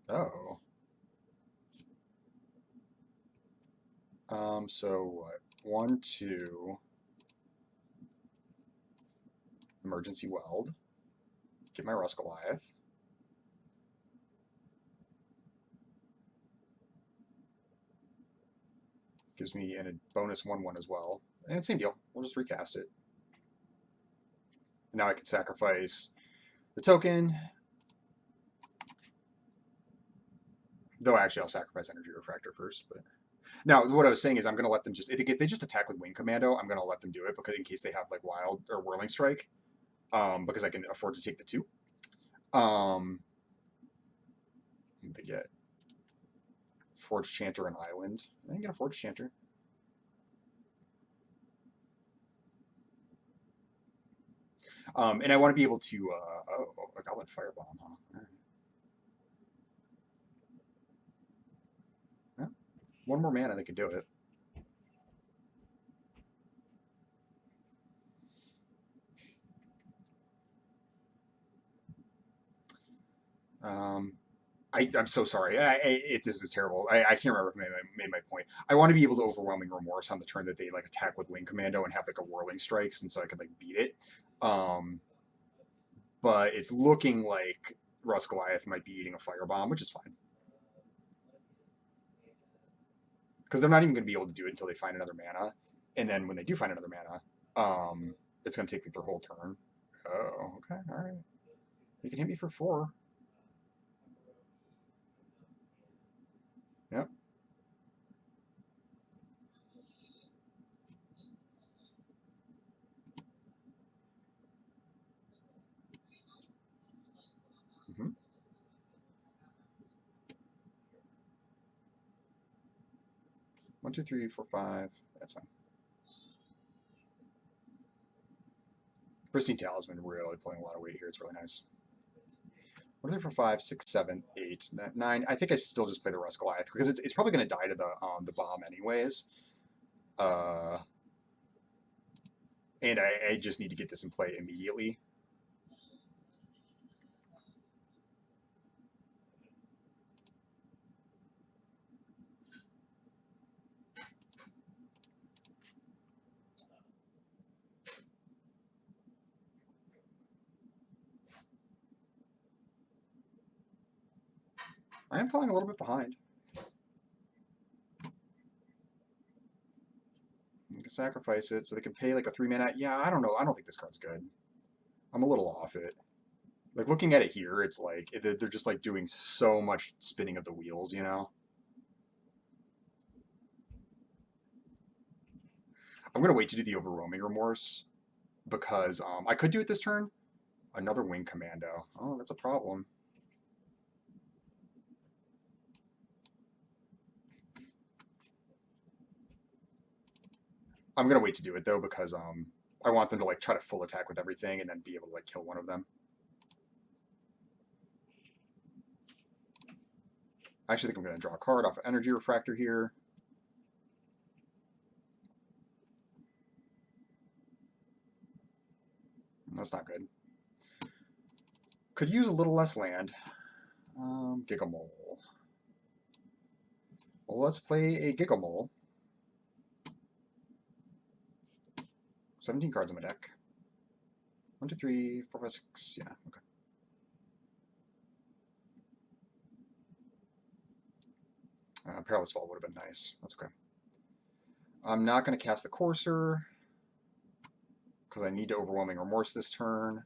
Oh. So what? 1, 2. Emergency Weld. Get my Rust Goliath. Gives me a bonus 1/1 as well. And same deal. We'll just recast it. Now I can sacrifice the token. Though actually I'll sacrifice Energy Refractor first, but now what I was saying is I'm gonna let them just if they just attack with Wing Commando, I'm gonna let them do it because in case they have like Wild or Whirling Strike. Because I can afford to take the 2. They get Forge Chanter and Island. I can get a Forge Chanter. And I want to be able to a Goblin Firebomb, huh? Right. Yeah. 1 more mana, they could do it. I'm so sorry. This is terrible. I can't remember if I made my point. I want to be able to Overwhelming Remorse on the turn that they like attack with Wing Commando and have like a Whirling Strikes, and so I could like beat it. But it's looking like Rust Goliath might be eating a Firebomb, which is fine. Because they're not even going to be able to do it until they find another mana. And then when they do find another mana, it's going to take like their whole turn. Oh, okay, all right. You can hit me for 4. Yep. Mm-hmm. 1, 2, 3, 4, 5. That's fine. Pristine Talisman really playing a lot of weight here. It's really nice. What are they for 5, 6, 7, 8, 9? I think I still just play the Rust Goliath because it's probably going to die to the bomb anyways. Uh, and I just need to get this in play immediately. I am falling a little bit behind. You can sacrifice it so they can pay like a 3-mana. Yeah, I don't know. I don't think this card's good. I'm a little off it. Like looking at it here, it's like they're just like doing so much spinning of the wheels, you know? I'm gonna wait to do the overwhelming remorse because I could do it this turn. Another wing commando. Oh, that's a problem. I'm gonna wait to do it though because I want them to like try to full attack with everything and then be able to like kill one of them. I actually think I'm gonna draw a card off of Energy Refractor here. That's not good. Could use a little less land. Gigamole. Well, let's play a Gigamole. 17 cards in my deck. 1, 2, 3, 4, 5, 6. Yeah, okay. Perilous Fall would have been nice. That's okay. I'm not going to cast the Courser because I need to Overwhelming Remorse this turn.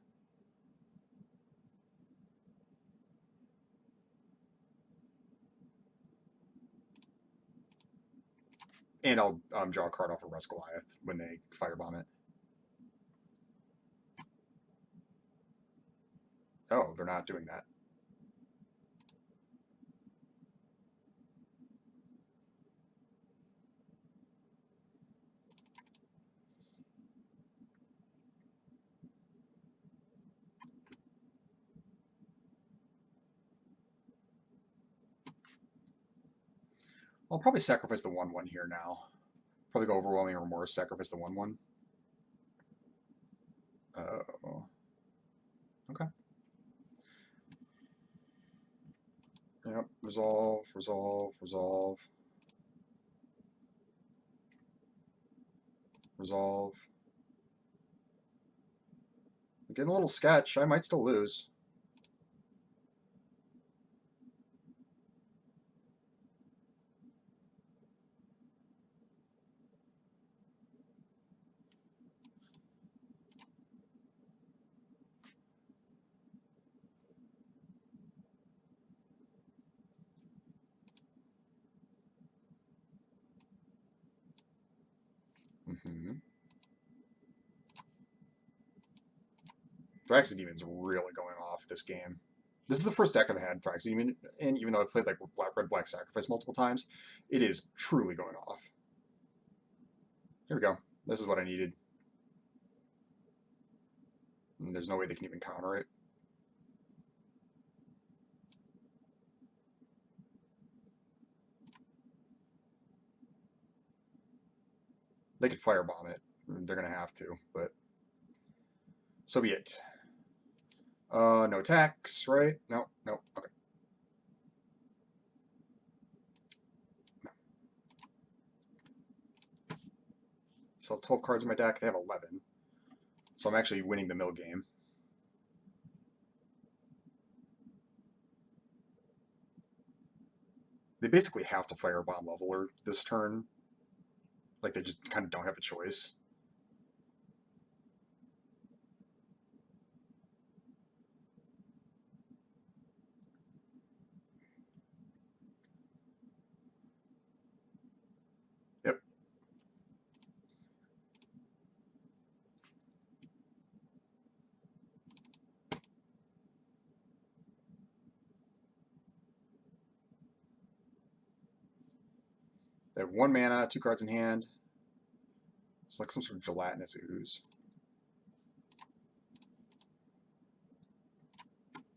And I'll draw a card off of Rust Goliath when they Firebomb it. Oh, they're not doing that. I'll probably sacrifice the 1/1 here now. Probably go Overwhelming Remorse, sacrifice the 1/1. Oh. Okay. Yep. Resolve, resolve, resolve. Resolve. I'm getting a little sketch. I might still lose. Phyrexia Demon's really going off this game. This is the first deck I've had Phyrexia Demon in, even though I've played like Red Black Sacrifice multiple times. It is truly going off. Here we go. This is what I needed. And there's no way they can even counter it. They could firebomb it. They're going to have to, but so be it. No attacks, right? No, no, okay. No. So 12 cards in my deck. They have 11. So I'm actually winning the mill game. They basically have to firebomb Leveler this turn. Like they just kind of don't have a choice. Yep. They have 1 mana, 2 cards in hand. It's like some sort of gelatinous ooze.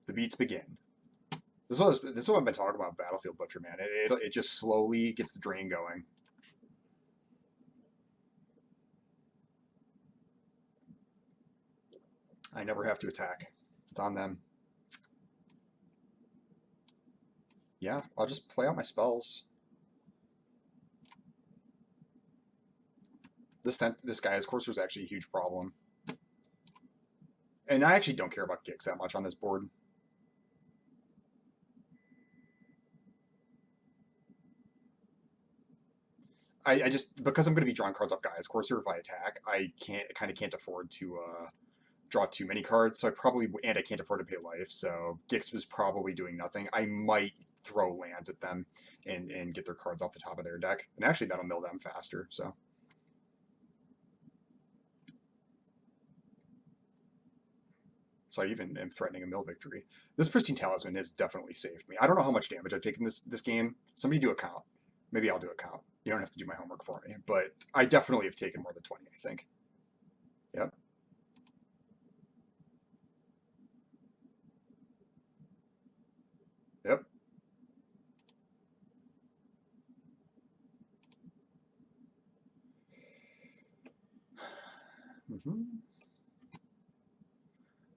The beats begin. This is what I've been talking about. Battlefield Butcher, man. It just slowly gets the drain going. I never have to attack. It's on them. Yeah, I'll just play out my spells. This guy's Courser is actually a huge problem. And I actually don't care about Gix that much on this board. I just, because I'm going to be drawing cards off Guy's Courser if I attack, I kind of can't afford to draw too many cards. So I can't afford to pay life. So Gix was probably doing nothing. I might throw lands at them and get their cards off the top of their deck. And actually, that'll mill them faster. So I even am threatening a mill victory. This Pristine Talisman has definitely saved me. I don't know how much damage I've taken this game. Somebody do a count. Maybe I'll do a count. You don't have to do my homework for me, but I definitely have taken more than 20, I think. Yep. Yep. Mm-hmm.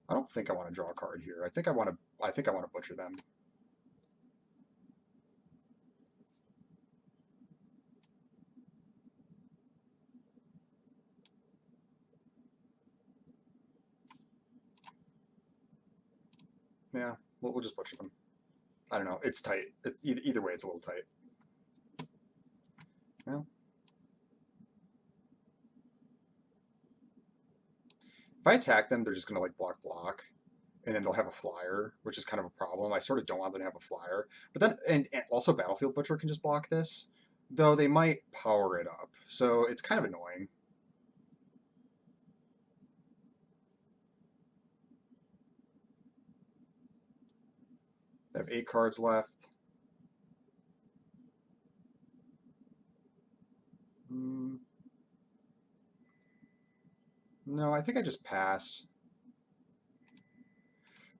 I don't think I want to draw a card here. I think I want to butcher them. Yeah, we'll just butcher them. I don't know. It's tight. It's either way. It's a little tight. Yeah. If I attack them, they're just gonna like block, and then they'll have a flyer, which is kind of a problem. I sort of don't want them to have a flyer, but then and also Battlefield Butcher can just block this, though they might power it up, so it's kind of annoying. They have 8 cards left. Mm, no, I think I just pass.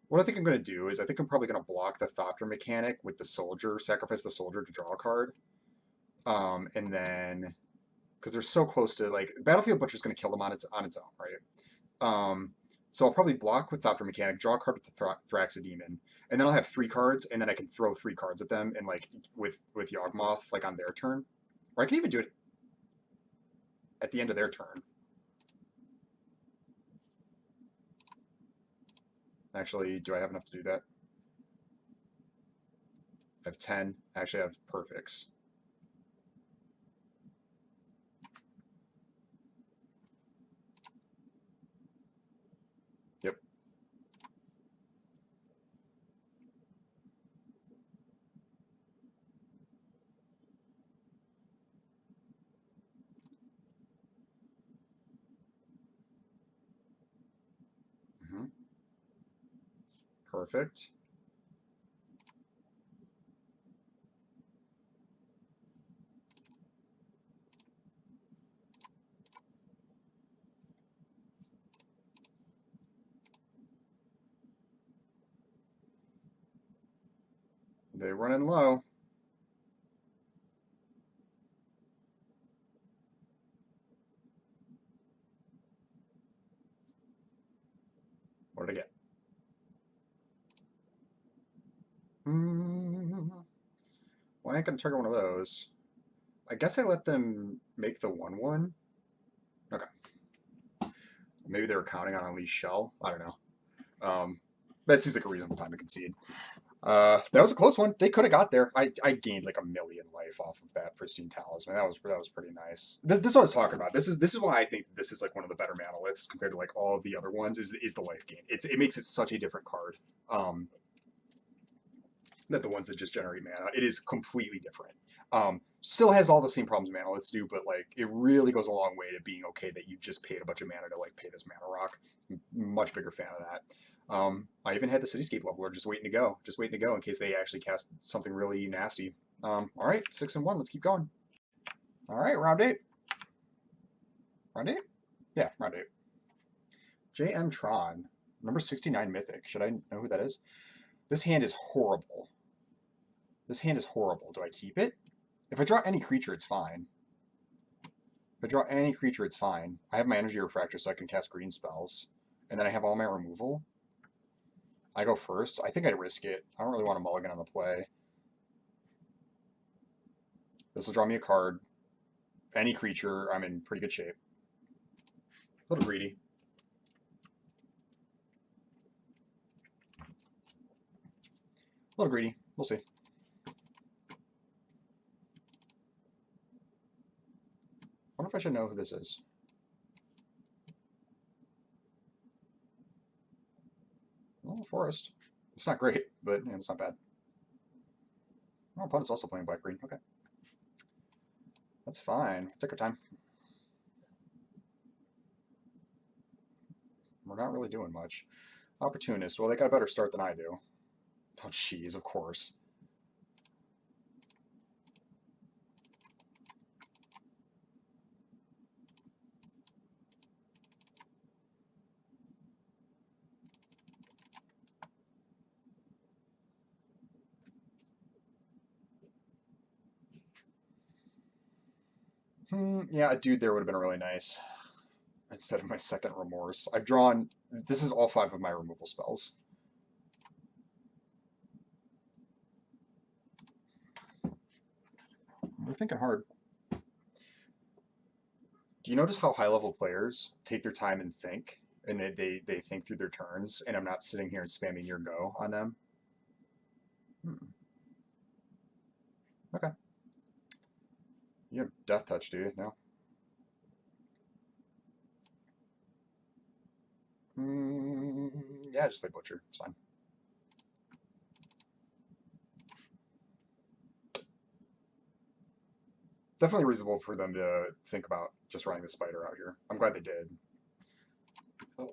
What I think I'm going to do is I think I'm probably going to block the Thopter mechanic with the soldier, sacrifice the soldier to draw a card. And then, because they're so close to, like, Battlefield Butcher's going to kill them on its own, right? So I'll probably block with Thopter mechanic, draw a card with the Phyrexia demon, and then I'll have 3 cards, and then I can throw 3 cards at them, and like with Yawgmoth, like on their turn, or I can even do it at the end of their turn. Actually, do I have enough to do that? I have 10. Actually, I have perfects. Yep. Mm-hmm. Perfect. They're running low. What did I get? Well, I ain't gonna trigger one of those. I guess I let them make the 1/1. Okay. Maybe they were counting on Unleash Shell. I don't know. That seems like a reasonable time to concede. That was a close one. They could have got there. I gained like 1,000,000 life off of that Pristine Talisman. That was pretty nice. This is what I was talking about. This is why I think this is like one of the better monoliths compared to like all of the other ones. Is the life gain? It makes it such a different card. Than the ones that just generate mana. It is completely different. Still has all the same problems monoliths do, but like it really goes a long way to being okay that you just paid a bunch of mana to like pay this mana rock. Much bigger fan of that. I even had the Cityscape leveler just waiting to go in case they actually cast something really nasty. All right, 6-1. Let's keep going. All right, round 8. Round 8? Yeah, round 8. JM Tron, number 69 Mythic. Should I know who that is? This hand is horrible. This hand is horrible. Do I keep it? If I draw any creature, it's fine. If I draw any creature, it's fine. I have my Energy Refractor so I can cast green spells. And then I have all my removal. I go first. I think I'd risk it. I don't really want to mulligan on the play. This will draw me a card. Any creature, I'm in pretty good shape. A little greedy. A little greedy. We'll see. I wonder if I should know who this is. Well, Forest. It's not great, but it's not bad. My opponent's also playing black-green. Okay. That's fine. Take our time. We're not really doing much. Opportunist. Well, they got a better start than I do. Oh, jeez, of course. Yeah, a dude there would have been really nice. Instead of my second remorse. I've drawn... This is all 5 of my removal spells. We're thinking hard. Do you notice how high-level players take their time and think? And they think through their turns, and I'm not sitting here and spamming your go on them? Okay. You have Death Touch, do you? No? Yeah, just play Butcher. It's fine. Definitely reasonable for them to think about just running the Spider out here. I'm glad they did. Oh.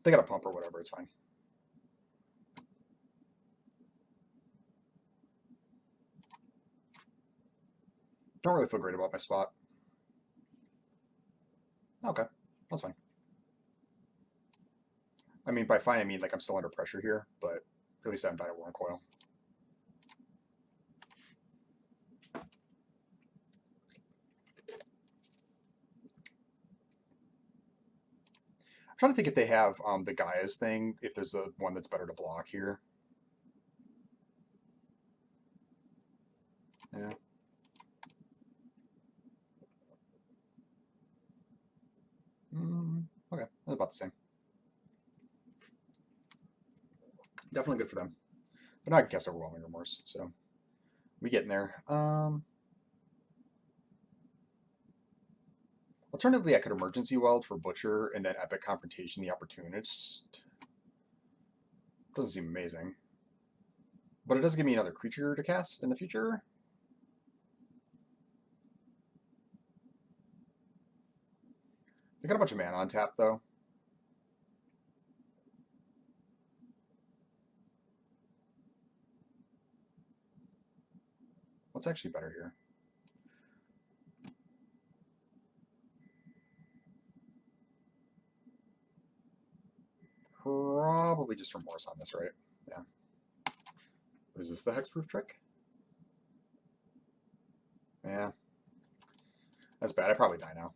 They got a pump or whatever, it's fine. Don't really feel great about my spot. Okay, that's fine. I mean, by fine, I mean like I'm still under pressure here, but at least I haven't died a Worm Coil. I'm trying to think if they have the Gaia's thing, if there's a one that's better to block here. Yeah. Okay, that's about the same. Definitely good for them. But now I can cast Overwhelming Remorse, so we getting there. Alternatively, I could Emergency Weld for Butcher and then Epic Confrontation the Opportunist. Doesn't seem amazing. But it does give me another creature to cast in the future. They got a bunch of mana on tap, though. What's actually better here? Probably just Remorse on this, right? Yeah. Is this the Hexproof trick? Yeah. That's bad. I probably die now.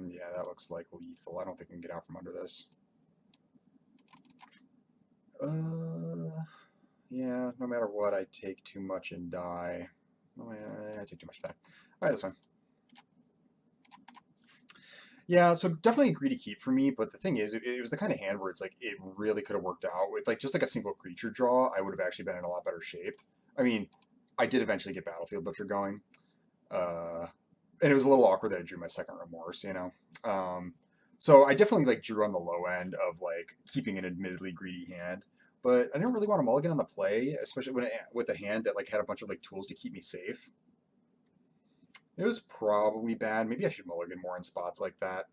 Yeah, that looks like lethal. I don't think I can get out from under this. Yeah, no matter what, I take too much and die. Oh, yeah, I take too much and die. Alright, that's fine. Yeah, so definitely a greedy keep for me, but the thing is, it was the kind of hand where it's like, it really could have worked out. With like just like a single creature draw, I would have actually been in a lot better shape. I mean, I did eventually get Battlefield Butcher going. And it was a little awkward that I drew my second remorse, you know. So I definitely like drew on the low end of like keeping an admittedly greedy hand, but I didn't really want to mulligan on the play, especially when with a hand that like had a bunch of like tools to keep me safe. It was probably bad. Maybe I should mulligan more in spots like that.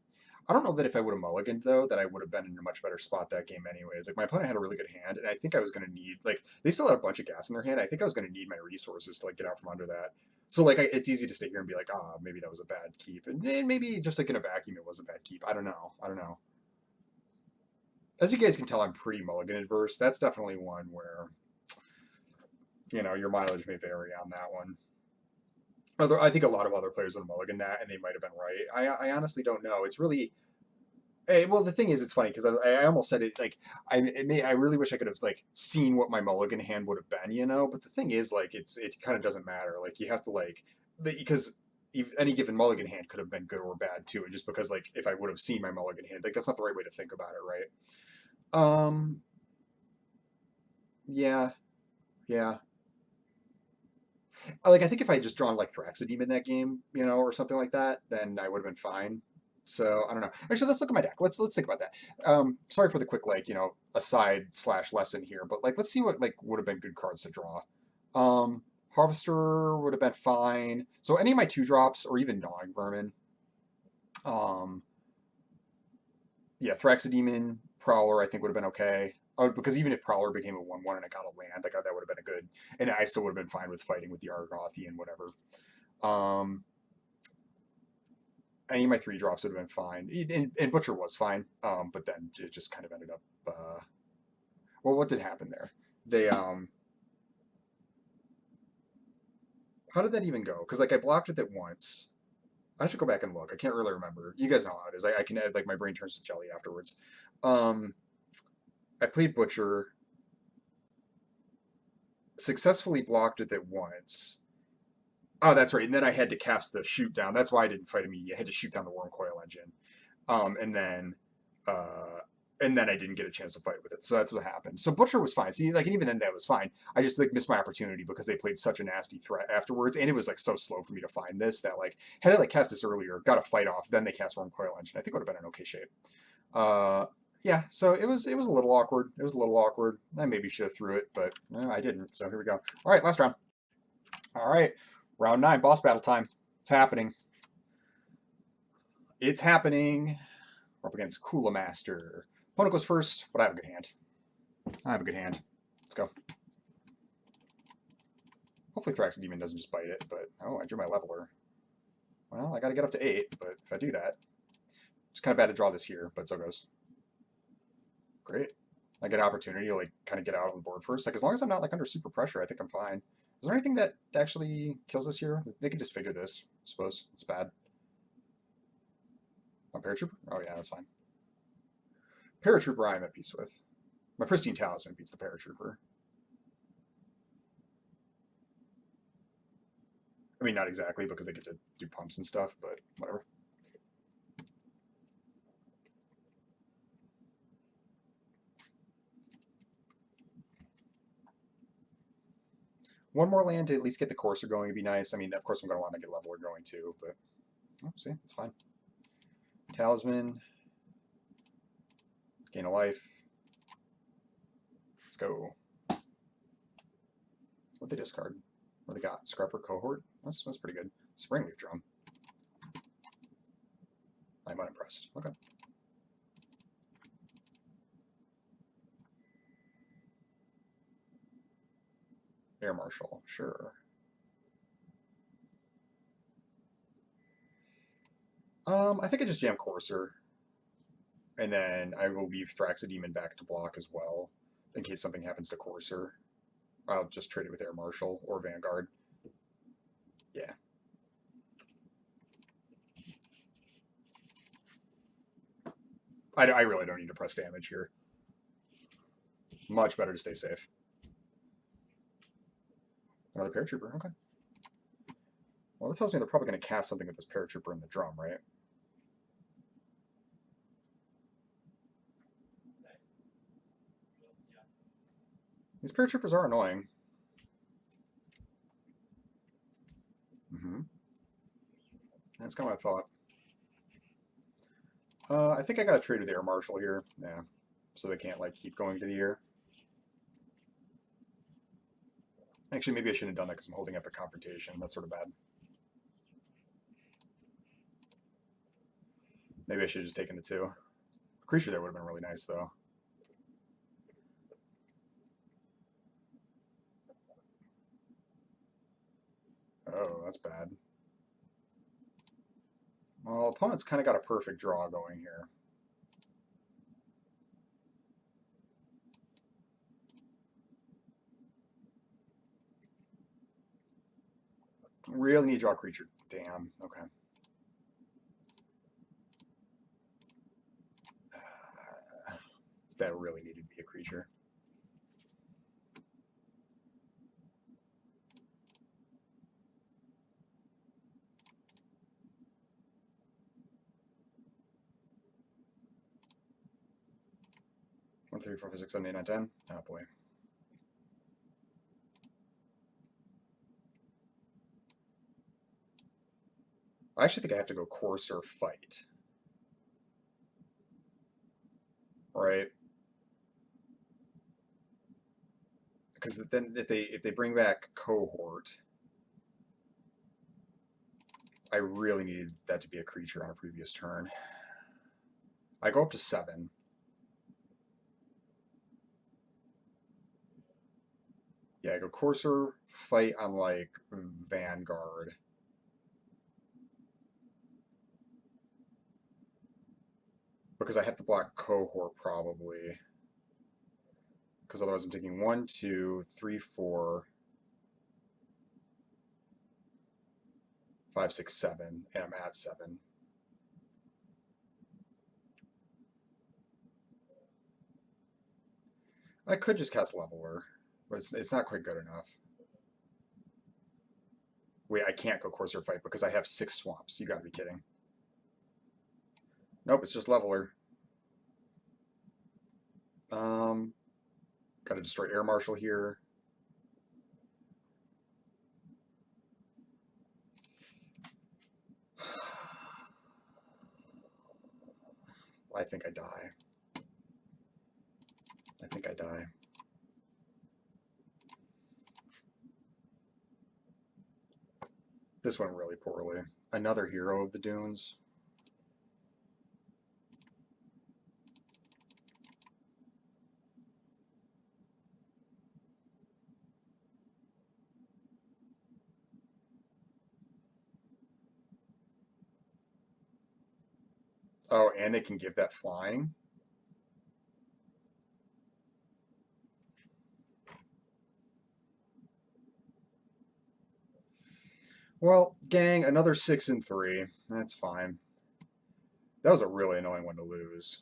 I don't know that if I would have mulliganed though, that I would have been in a much better spot that game anyways. Like my opponent had a really good hand, and I think I was going to need like they still had a bunch of gas in their hand. I think I was going to need my resources to like get out from under that. So like it's easy to sit here and be like, ah, oh, maybe that was a bad keep, and maybe just like in a vacuum it was a bad keep. I don't know. I don't know. As you guys can tell, I'm pretty mulligan adverse. That's definitely one where your mileage may vary on that one. Although I think a lot of other players would mulligan that, and they might have been right. I honestly don't know. It's really well, the thing is, it's funny because I almost said it like I really wish I could have like seen what my mulligan hand would have been. But the thing is, like, it kind of doesn't matter. Like, you have to because any given mulligan hand could have been good or bad too. And just because like if I would have seen my mulligan hand, like that's not the right way to think about it, right? Um, yeah, yeah. Like I think if I had just drawn like Thraxideme in that game, or something like that, then I would have been fine. So I don't know. Actually, let's look at my deck. Let's think about that. Sorry for the quick aside slash lesson here, but like let's see what like would have been good cards to draw. Harvester would have been fine. So any of my 2-drops or even Gnawing Vermin. Um, yeah, Thraxidemon, Prowler I think would have been okay. Oh, because even if Prowler became a 1/1 and I got a land, like that would have been a good, and I still would have been fine with fighting with the Argothian, whatever. Um, any of my 3-drops would have been fine, and Butcher was fine. But then it just kind of ended up. Well, what did happen there? They how did that even go? Because like I blocked with it once. I have to go back and look. I can't really remember. You guys know how it is. I can add like my brain turns to jelly afterwards. Um, I played Butcher, successfully blocked with it once. Oh, that's right. And then I had to cast the shoot down. That's why I didn't fight immediately. I had to shoot down the Worm Coil Engine. And then I didn't get a chance to fight with it. So that's what happened. So Butcher was fine. See, like, and even then that was fine. I just like missed my opportunity because they played such a nasty threat afterwards, and it was like so slow for me to find this that like had I like cast this earlier, got a fight off, then they cast Worm Coil Engine, I think it would have been in okay shape. Uh, yeah, so it was a little awkward. It was a little awkward. I maybe should have threw it, but I didn't. So here we go. All right, last round. All right, round 9, boss battle time. It's happening. It's happening. We're up against Kula Master. Opponent goes first, but I have a good hand. I have a good hand. Let's go. Hopefully Thraxidemon doesn't just bite it, but I drew my leveler. Well, I got to get up to 8, but if I do that, it's kind of bad to draw this here, but so goes. Great. I get an opportunity to like kind of get out on the board first. Like as long as I'm not like under super pressure, I think I'm fine. Is there anything that actually kills us here? They could disfigure this, I suppose. It's bad. Oh, Paratrooper? Oh yeah, that's fine. Paratrooper I'm at peace with. My Pristine Talisman beats the Paratrooper. I mean, not exactly because they get to do pumps and stuff, but whatever. One more land to at least get the Courser going would be nice. I mean, of course, I'm going to want to get Leveler going too, but see, it's fine. Talisman. Gain a life. Let's go. What they discard? What they got? Scrapper Cohort? That's pretty good. Springleaf Drum. I'm unimpressed. Okay. Air Marshal, sure. I think I just jam Courser. And then I will leave Thraxidemon back to block as well, in case something happens to Courser. I'll just trade it with Air Marshal or Vanguard. Yeah. I really don't need to press damage here. Much better to stay safe. Another Paratrooper, okay. Well, that tells me they're probably going to cast something with this Paratrooper in the drum, right? These Paratroopers are annoying. That's kind of what I thought. I think I got to trade with Air Marshal here. Yeah, so they can't like keep going to the air. Actually, maybe I shouldn't have done that because I'm holding up a confrontation. That's sort of bad. Maybe I should have just taken the 2. A creature there would have been really nice, though. Oh, that's bad. Well, opponent's kind of got a perfect draw going here. Really need to draw a creature. Damn. Okay. That really needed to be a creature. One, three, four, five, six, seven, eight, nine, 10. Oh boy. I actually think I have to go Courser Fight. Right? Because then if they bring back Cohort, I really needed that to be a creature on a previous turn. I go up to 7. Yeah, I go Courser Fight on like Vanguard. Because I have to block Cohort probably. Because otherwise I'm taking 1, 2, 3, 4, 5, 6, 7, and I'm at 7. I could just cast Leveler, but it's not quite good enough. Wait, I can't go Courser Fight because I have 6 swamps. You gotta be kidding. Nope, it's just Leveler. Gotta destroy Air Marshal here. I think I die. I think I die. This went really poorly. Another Hero of the Dunes. Oh, and they can give that flying? Well, gang, another 6 and 3. That's fine. That was a really annoying one to lose.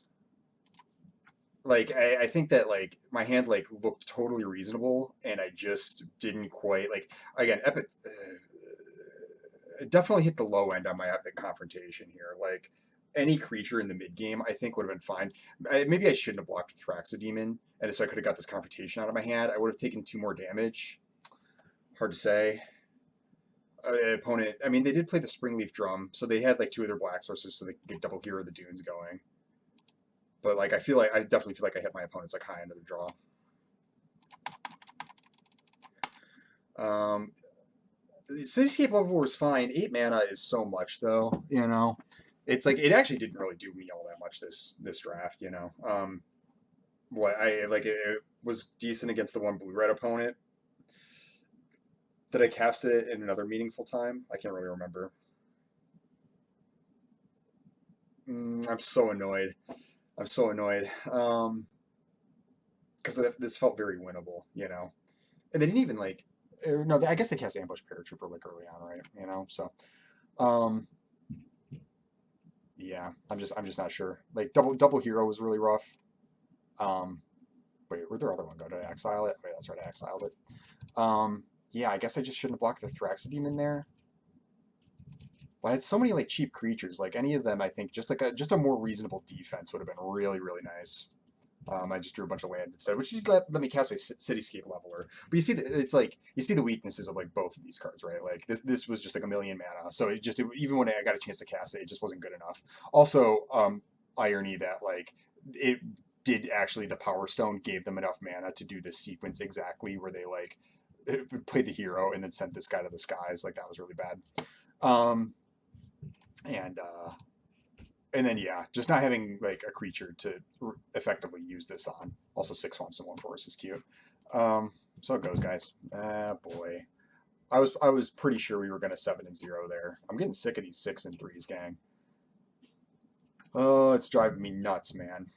Like, I think that, like, my hand, like, looked totally reasonable, and I just didn't quite, like, again, Epic... definitely hit the low end on my Epic confrontation here. Like, any creature in the mid game, I think would have been fine. Maybe I shouldn't have blocked Phyrexia Demon, and so I could have got this confrontation out of my hand. I would have taken 2 more damage. Hard to say. Opponent, I mean, they did play the Springleaf Drum, so they had like 2 other black sources, so they could get double Hero of the Dunes going. But like, I definitely feel like I hit my opponents like high end of the draw. Cityscape Level was fine. 8 mana is so much, though. You know, it's like it actually didn't really do me all that much this draft. You know, what I like it was decent against the one blue red opponent. Did I cast it in another meaningful time? I can't really remember. I'm so annoyed. I'm so annoyed. Because this felt very winnable, you know. And they didn't even like. No, I guess they cast Ambush Paratrooper like early on, right? You know, so. Yeah, I'm just not sure. Like double hero was really rough. Wait, where'd their other one go? Did I exile it? Wait, that's right, I exiled it. Yeah, I guess I just shouldn't have blocked the Phyrexia Demon there. But I had so many like cheap creatures. Like any of them, I think just like a more reasonable defense would have been really really nice. I just drew a bunch of land instead, which let me cast my Cityscape Leveler. But you see, it's like you see the weaknesses of like both of these cards, right? Like this was just like a million mana, so even when I got a chance to cast it, it just wasn't good enough. Also, irony that like it did actually the Power Stone gave them enough mana to do this sequence exactly where they like played the hero and then sent this guy to the skies. Like that was really bad. Um, and then yeah, just not having like a creature to effectively use this on. Also 6 swamps and 1 forest is cute. So it goes, guys. Ah boy. I was pretty sure we were gonna 7-0 there. I'm getting sick of these 6-3s, gang. Oh, it's driving me nuts, man.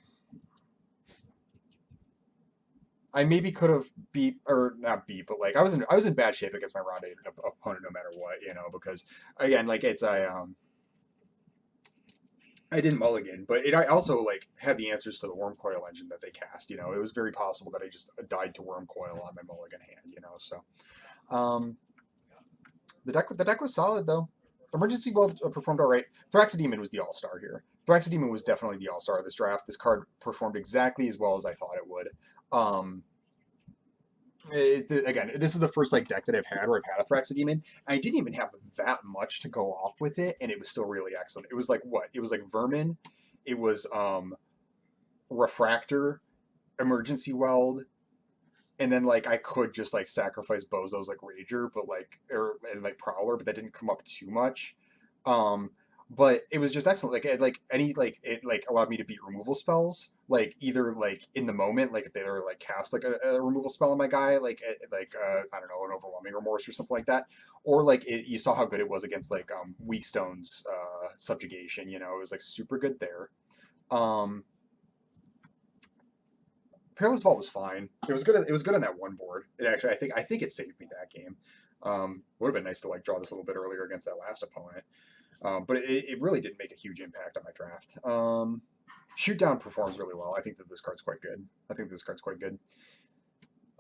I maybe could have beat or not beat, but like I was in bad shape against my round 8 opponent no matter what, because again, like I didn't mulligan, but I also like had the answers to the worm coil engine that they cast. It was very possible that I just died to worm coil on my mulligan hand. So um, the deck was solid though. Emergency well performed all right. Thraxidemon was the all star here. Thraxidemon was definitely the all star of this draft. This card performed exactly as well as I thought it would. Um, again, this is the first like deck that I've had where I've had a Thraxidemon. I didn't even have that much to go off with it, and it was still really excellent. It was like what? It was like Vermin. It was Refractor, Emergency Weld, and then like I could just like sacrifice bozos like Rager, but and like Prowler, but that didn't come up too much. Um, but it was just excellent. It allowed me to beat removal spells, like either like in the moment, like if they were like cast like a removal spell on my guy, I don't know, an overwhelming remorse or something like that, or you saw how good it was against like weak stones subjugation. It was like super good there. Um, Perilous Vault was fine. It was good. It was good on that one board. It actually, I think it saved me that game. Would have been nice to like draw this a little bit earlier against that last opponent, but it really didn't make a huge impact on my draft. Shoot Down performs really well. I think that this card's quite good. I think this card's quite good.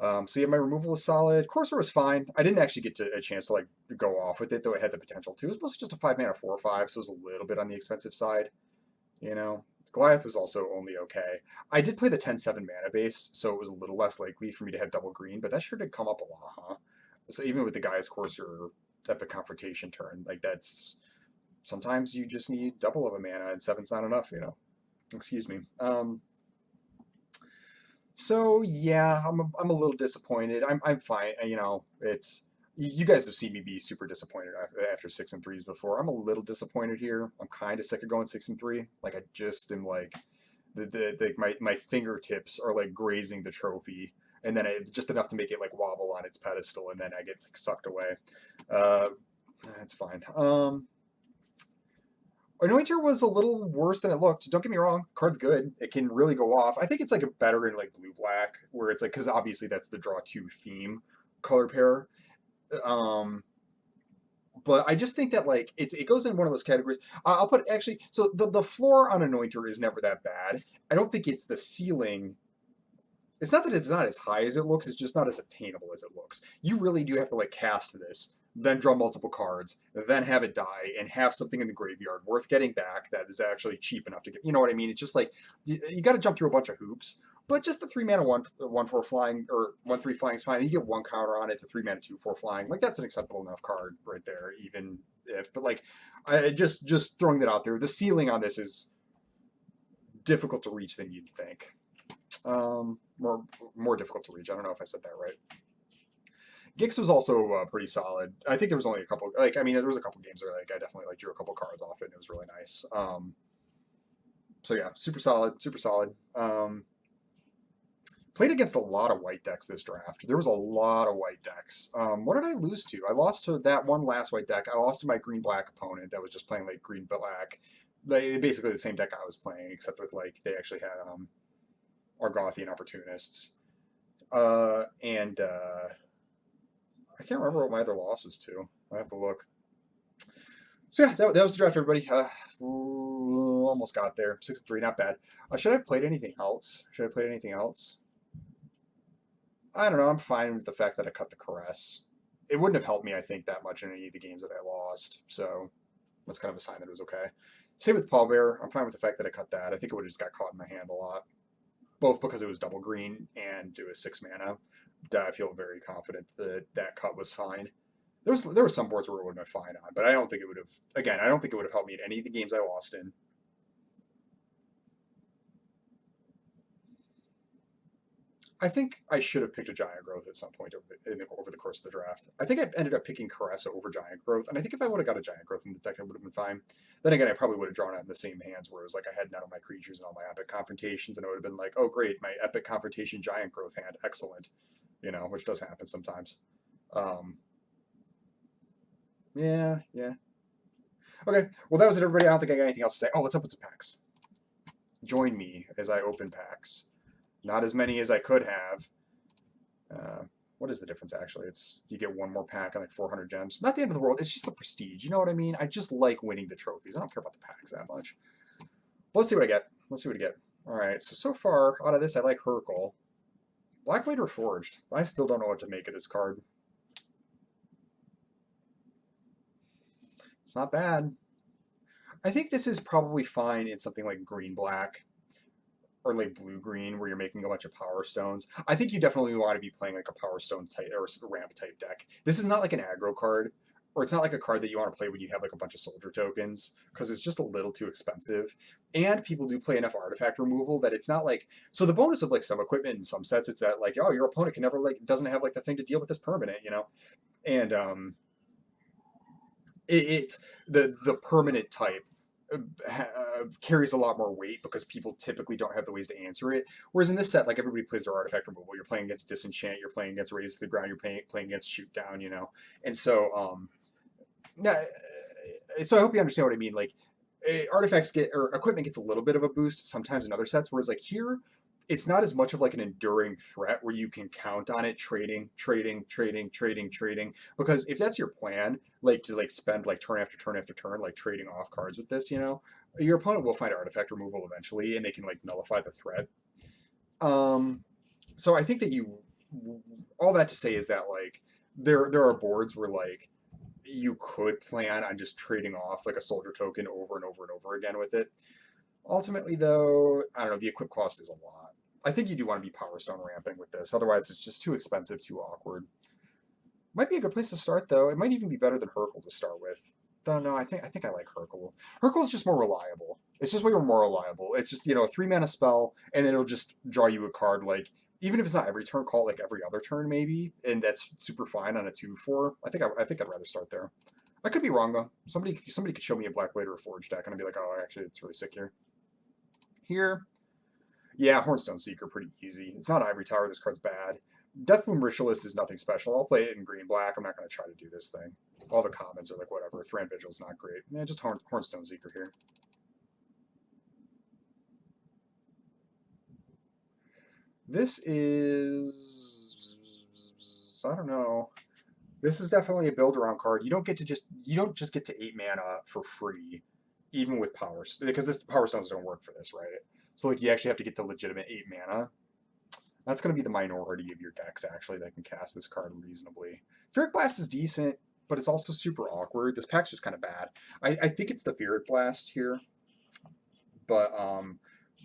So yeah, my removal was solid. Courser was fine. I didn't actually get a chance to like go off with it, though it had the potential to. It was mostly just a 5-mana 4/5, so it was a little bit on the expensive side. You know, Goliath was also only okay. I did play the 10/7 mana base, so it was a little less likely for me to have double green, but that sure did come up a lot, huh? So even with the Gaia's Courser Epic Confrontation turn, like that's sometimes you just need double of a mana and seven's not enough. Excuse me. So yeah, I'm a little disappointed. I'm fine. It's you guys have seen me be super disappointed after 6-3s before. I'm a little disappointed here. I'm kind of sick of going 6-3. Like I just am like my fingertips are like grazing the trophy, and then just enough to make it like wobble on its pedestal, and then I get like sucked away. Uh, that's fine. Anointer was a little worse than it looked. Don't get me wrong, the card's good. It can really go off. I think it's like a better in like blue black, where it's like because obviously that's the draw two theme color pair. Um, but I just think that like it goes in one of those categories. I'll put actually. So the floor on Anointer is never that bad. I don't think it's the ceiling. It's not that it's not as high as it looks. It's just not as attainable as it looks. You really do have to like cast this, then draw multiple cards, then have it die, and have something in the graveyard worth getting back that is actually cheap enough to get. You know what I mean? It's just like you got to jump through a bunch of hoops. But just the 3-mana 1/4 flying or 1/3 flying is fine. You get one counter on it. It's a 3-mana 2/4 flying. Like that's an acceptable enough card right there, even if. But like, I just throwing that out there. The ceiling on this is difficult to reach than you'd think. More difficult to reach. I don't know if I said that right. Gix was also pretty solid. I think there was only a couple. Like, I mean, there was a couple games where like I definitely like drew a couple cards off it, and it was really nice. So yeah, super solid, super solid. Played against a lot of white decks this draft. There was a lot of white decks. What did I lose to? I lost to that one last white deck. I lost to my green black opponent that was just playing like green black. Basically the same deck I was playing, except with like they actually had Argothian opportunists. And I can't remember what my other loss was to. I have to look. So yeah, that was the draft, everybody. Almost got there. 6-3, not bad. Should I have played anything else? Should I have played anything else? I don't know. I'm fine with the fact that I cut the caress. It wouldn't have helped me, I think, that much in any of the games that I lost. So that's kind of a sign that it was okay. Same with Pallbearer. I'm fine with the fact that I cut that. I think it would have just got caught in my hand a lot, both because it was double green and it was 6 mana. I feel very confident that that cut was fine. There were some boards where it would have been fine on, but I don't think it would have. Again, I don't think it would have helped me in any of the games I lost in. I think I should have picked a Giant Growth at some point over the course of the draft. I think I ended up picking Caressa over Giant Growth, and I think if I would have got a Giant Growth in the deck, it would have been fine. Then again, I probably would have drawn it in the same hands where it was like I had none of my creatures and all my epic confrontations, and it would have been like, oh great, my epic confrontation Giant Growth hand, excellent, which does happen sometimes. Um, Yeah, yeah. Okay, well, that was it, everybody. I don't think I got anything else to say. Oh, let's open some packs. Join me as I open packs. Not as many as I could have. Uh, what is the difference, actually? It's you get one more pack and like 400 gems. Not the end of the world. It's just the prestige. You know what I mean? I just like winning the trophies. I don't care about the packs that much. But let's see what I get. Let's see what I get. All right, so far, out of this, I like Hercule. Blackblade Reforged. I still don't know what to make of this card. It's not bad. I think this is probably fine in something like green-black or like blue-green where you're making a bunch of power stones. I think you definitely want to be playing like a power stone type or ramp type deck. This is not like an aggro card, or it's not like a card that you want to play when you have like a bunch of soldier tokens, because it's just a little too expensive. And people do play enough artifact removal that it's not like, so the bonus of like some equipment in some sets, it's that like, oh, your opponent can never like doesn't have like the thing to deal with this permanent, you know? And it's the permanent type carries a lot more weight because people typically don't have the ways to answer it. Whereas in this set, like everybody plays their artifact removal. You're playing against disenchant, you're playing against raise to the ground, you're playing against shoot down, you know. And so, no, so I hope you understand what I mean. Like artifacts get or equipment gets a little bit of a boost sometimes in other sets, whereas like here it's not as much of like an enduring threat where you can count on it trading because if that's your plan, like to like spend like turn after turn after turn like trading off cards with this, you know, your opponent will find artifact removal eventually and they can like nullify the threat. um so I think that you all that to say is that like there are boards where like you could plan on just trading off like a soldier token over and over and over again with it. Ultimately, though, I don't know, the equip cost is a lot. I think you do want to be Power Stone ramping with this. Otherwise, it's just too expensive, too awkward. Might be a good place to start, though. It might even be better than Hercule to start with. Though, no, I think I like Hercule. Hercule's just more reliable. It's just way more reliable. It's just, you know, a 3 mana spell, and then it'll just draw you a card like, even if it's not every turn, call it like every other turn, maybe, and that's super fine on a 2/4. I think I'd rather start there. I could be wrong though. Somebody could show me a Black Blade or a Forge deck, and I'd be like, oh, actually, it's really sick here. Here, yeah, Hornstone Seeker, pretty easy. It's not Ivory Tower. This card's bad. Deathbloom Ritualist is nothing special. I'll play it in green black. I'm not going to try to do this thing. All the commons are like whatever. Thran Vigil's not great. Yeah, just Hornstone Seeker here. This is, I don't know. This is definitely a build around card. You don't just get to 8 mana for free, even with power, because this power stones don't work for this, right? So like you actually have to get to legitimate 8 mana. That's going to be the minority of your decks, actually, that can cast this card reasonably. Ferric Blast is decent, but it's also super awkward. This pack's just kind of bad. I think it's the Ferric Blast here, but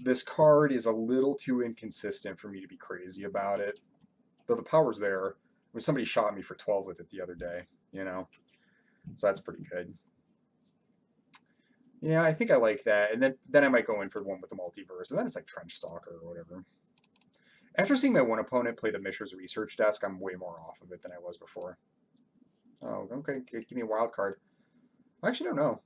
this card is a little too inconsistent for me to be crazy about it. Though the power's there. I mean, somebody shot me for 12 with it the other day, you know? So that's pretty good. Yeah, I think I like that. And then I might go in for the one with the multiverse. And then it's like Trench Stalker or whatever. After seeing my one opponent play the Mishra's Research desk, I'm way more off of it than I was before. Oh, okay. Give me a wild card. I actually don't know.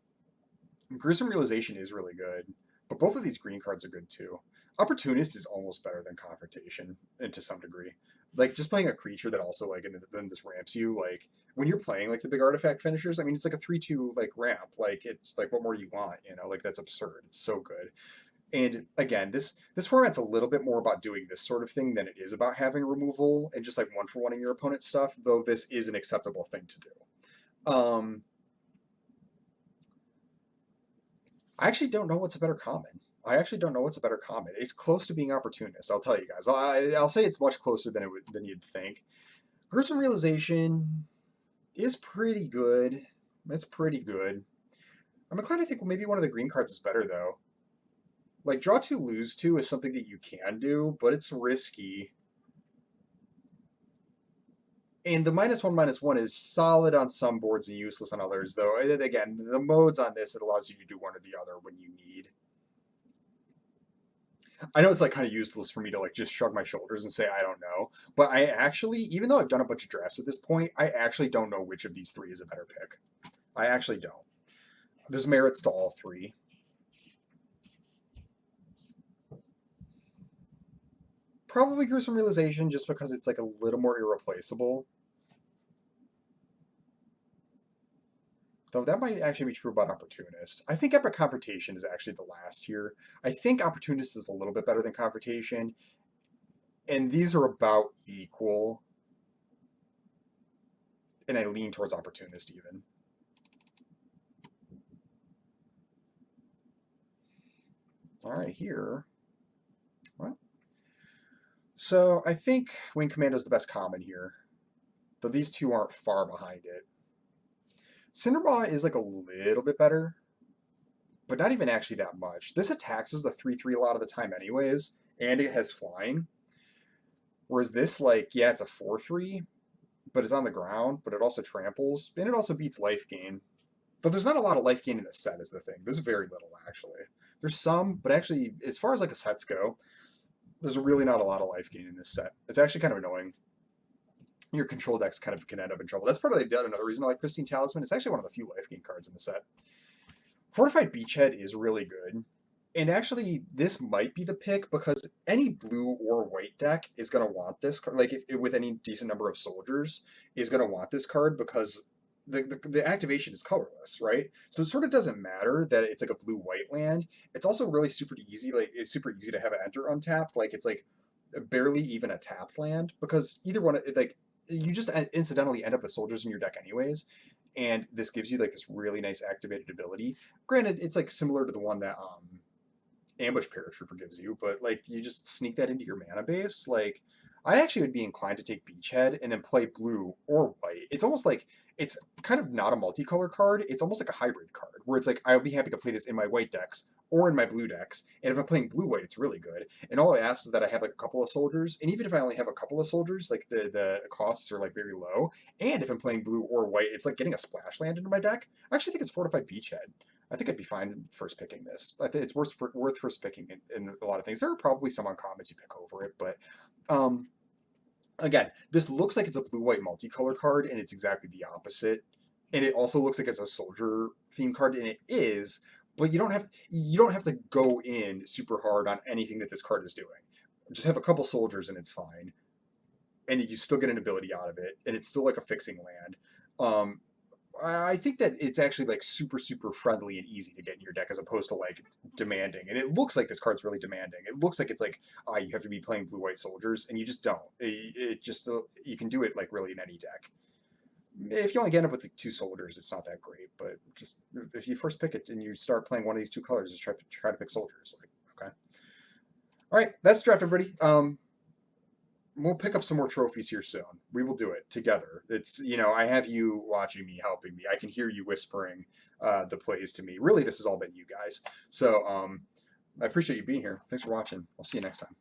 Gruesome Realization is really good, but both of these green cards are good too. Opportunist is almost better than Confrontation, and to some degree. Like just playing a creature that also like and then this ramps you. Like when you're playing like the big artifact finishers, I mean it's like a 3/2 like ramp. Like it's like what more do you want? You know, like that's absurd. It's so good. And again, this format's a little bit more about doing this sort of thing than it is about having removal and just like one for one in your opponent's stuff. Though this is an acceptable thing to do. I actually don't know what's a better common. I actually don't know what's a better common. It's close to being opportunist. I'll tell you guys. I'll say it's much closer than you'd think. Gruesome Realization is pretty good. It's pretty good. I'm inclined to think maybe one of the green cards is better though. Like draw two, lose two is something that you can do, but it's risky. And the -1/-1 is solid on some boards and useless on others, though. Again, the modes on this, it allows you to do one or the other when you need. I know it's like kind of useless for me to like just shrug my shoulders and say I don't know, but I actually, even though I've done a bunch of drafts at this point, I actually don't know which of these three is a better pick. I actually don't. There's merits to all three. Probably Gruesome Realization just because it's like a little more irreplaceable. Though that might actually be true about Opportunist. I think Epic Confrontation is actually the last here. I think Opportunist is a little bit better than Confrontation, and these are about equal. And I lean towards Opportunist even. All right, here. Well, so I think Wing Commando is the best common here, though these two aren't far behind it. Cinderball is like a little bit better, but not even actually that much. This attacks as the 3/3 a lot of the time anyways, and it has flying. Whereas this, like, yeah, it's a 4/3, but it's on the ground, but it also tramples, and it also beats life gain. But there's not a lot of life gain in this set is the thing. There's very little, actually. There's some, but actually, as far as like a sets go, there's really not a lot of life gain in this set. It's actually kind of annoying. Your control decks kind of can end up in trouble. That's part of another reason I like Pristine Talisman. It's actually one of the few life gain cards in the set. Fortified Beachhead is really good. And actually, this might be the pick because any blue or white deck is going to want this card. Like, if with any decent number of soldiers, is going to want this card because the activation is colorless, right? So it sort of doesn't matter that it's like a blue-white land. It's also really super easy. Like, it's super easy to have it enter untapped. Like, it's like barely even a tapped land because either one, like, you just incidentally end up with soldiers in your deck anyways. And this gives you like this really nice activated ability. Granted, it's like similar to the one that Ambush Paratrooper gives you, but like you just sneak that into your mana base. Like, I actually would be inclined to take Beachhead and then play blue or white. It's almost like it's kind of not a multicolor card. It's almost like a hybrid card where it's like I would be happy to play this in my white decks or in my blue decks. And if I'm playing blue white, it's really good. And all it asks is that I have like a couple of soldiers. And even if I only have a couple of soldiers, like the costs are like very low. And if I'm playing blue or white, it's like getting a splash land into my deck. I actually think it's Fortified Beachhead. I think I'd be fine first picking this. I think it's worth first picking in a lot of things. There are probably some uncommons you pick over it, but again, this looks like it's a blue-white multicolor card, and it's exactly the opposite. And it also looks like it's a soldier theme card, and it is. But you don't have to go in super hard on anything that this card is doing. Just have a couple soldiers, and it's fine. And you still get an ability out of it, and it's still like a fixing land. Um, I think that it's actually like super, super friendly and easy to get in your deck as opposed to like demanding. And it looks like this card's really demanding. It looks like it's like, you have to be playing blue-white soldiers, and you just don't. It just, you can do it like really in any deck. If you only end up with like two soldiers, it's not that great. But just if you first pick it and you start playing one of these two colors, just try to pick soldiers. Like, okay, all right, that's draft, everybody. We'll pick up some more trophies here soon. We will do it together. It's, I have you watching me, helping me. I can hear you whispering the plays to me. Really, this has all been you guys. So I appreciate you being here. Thanks for watching. I'll see you next time.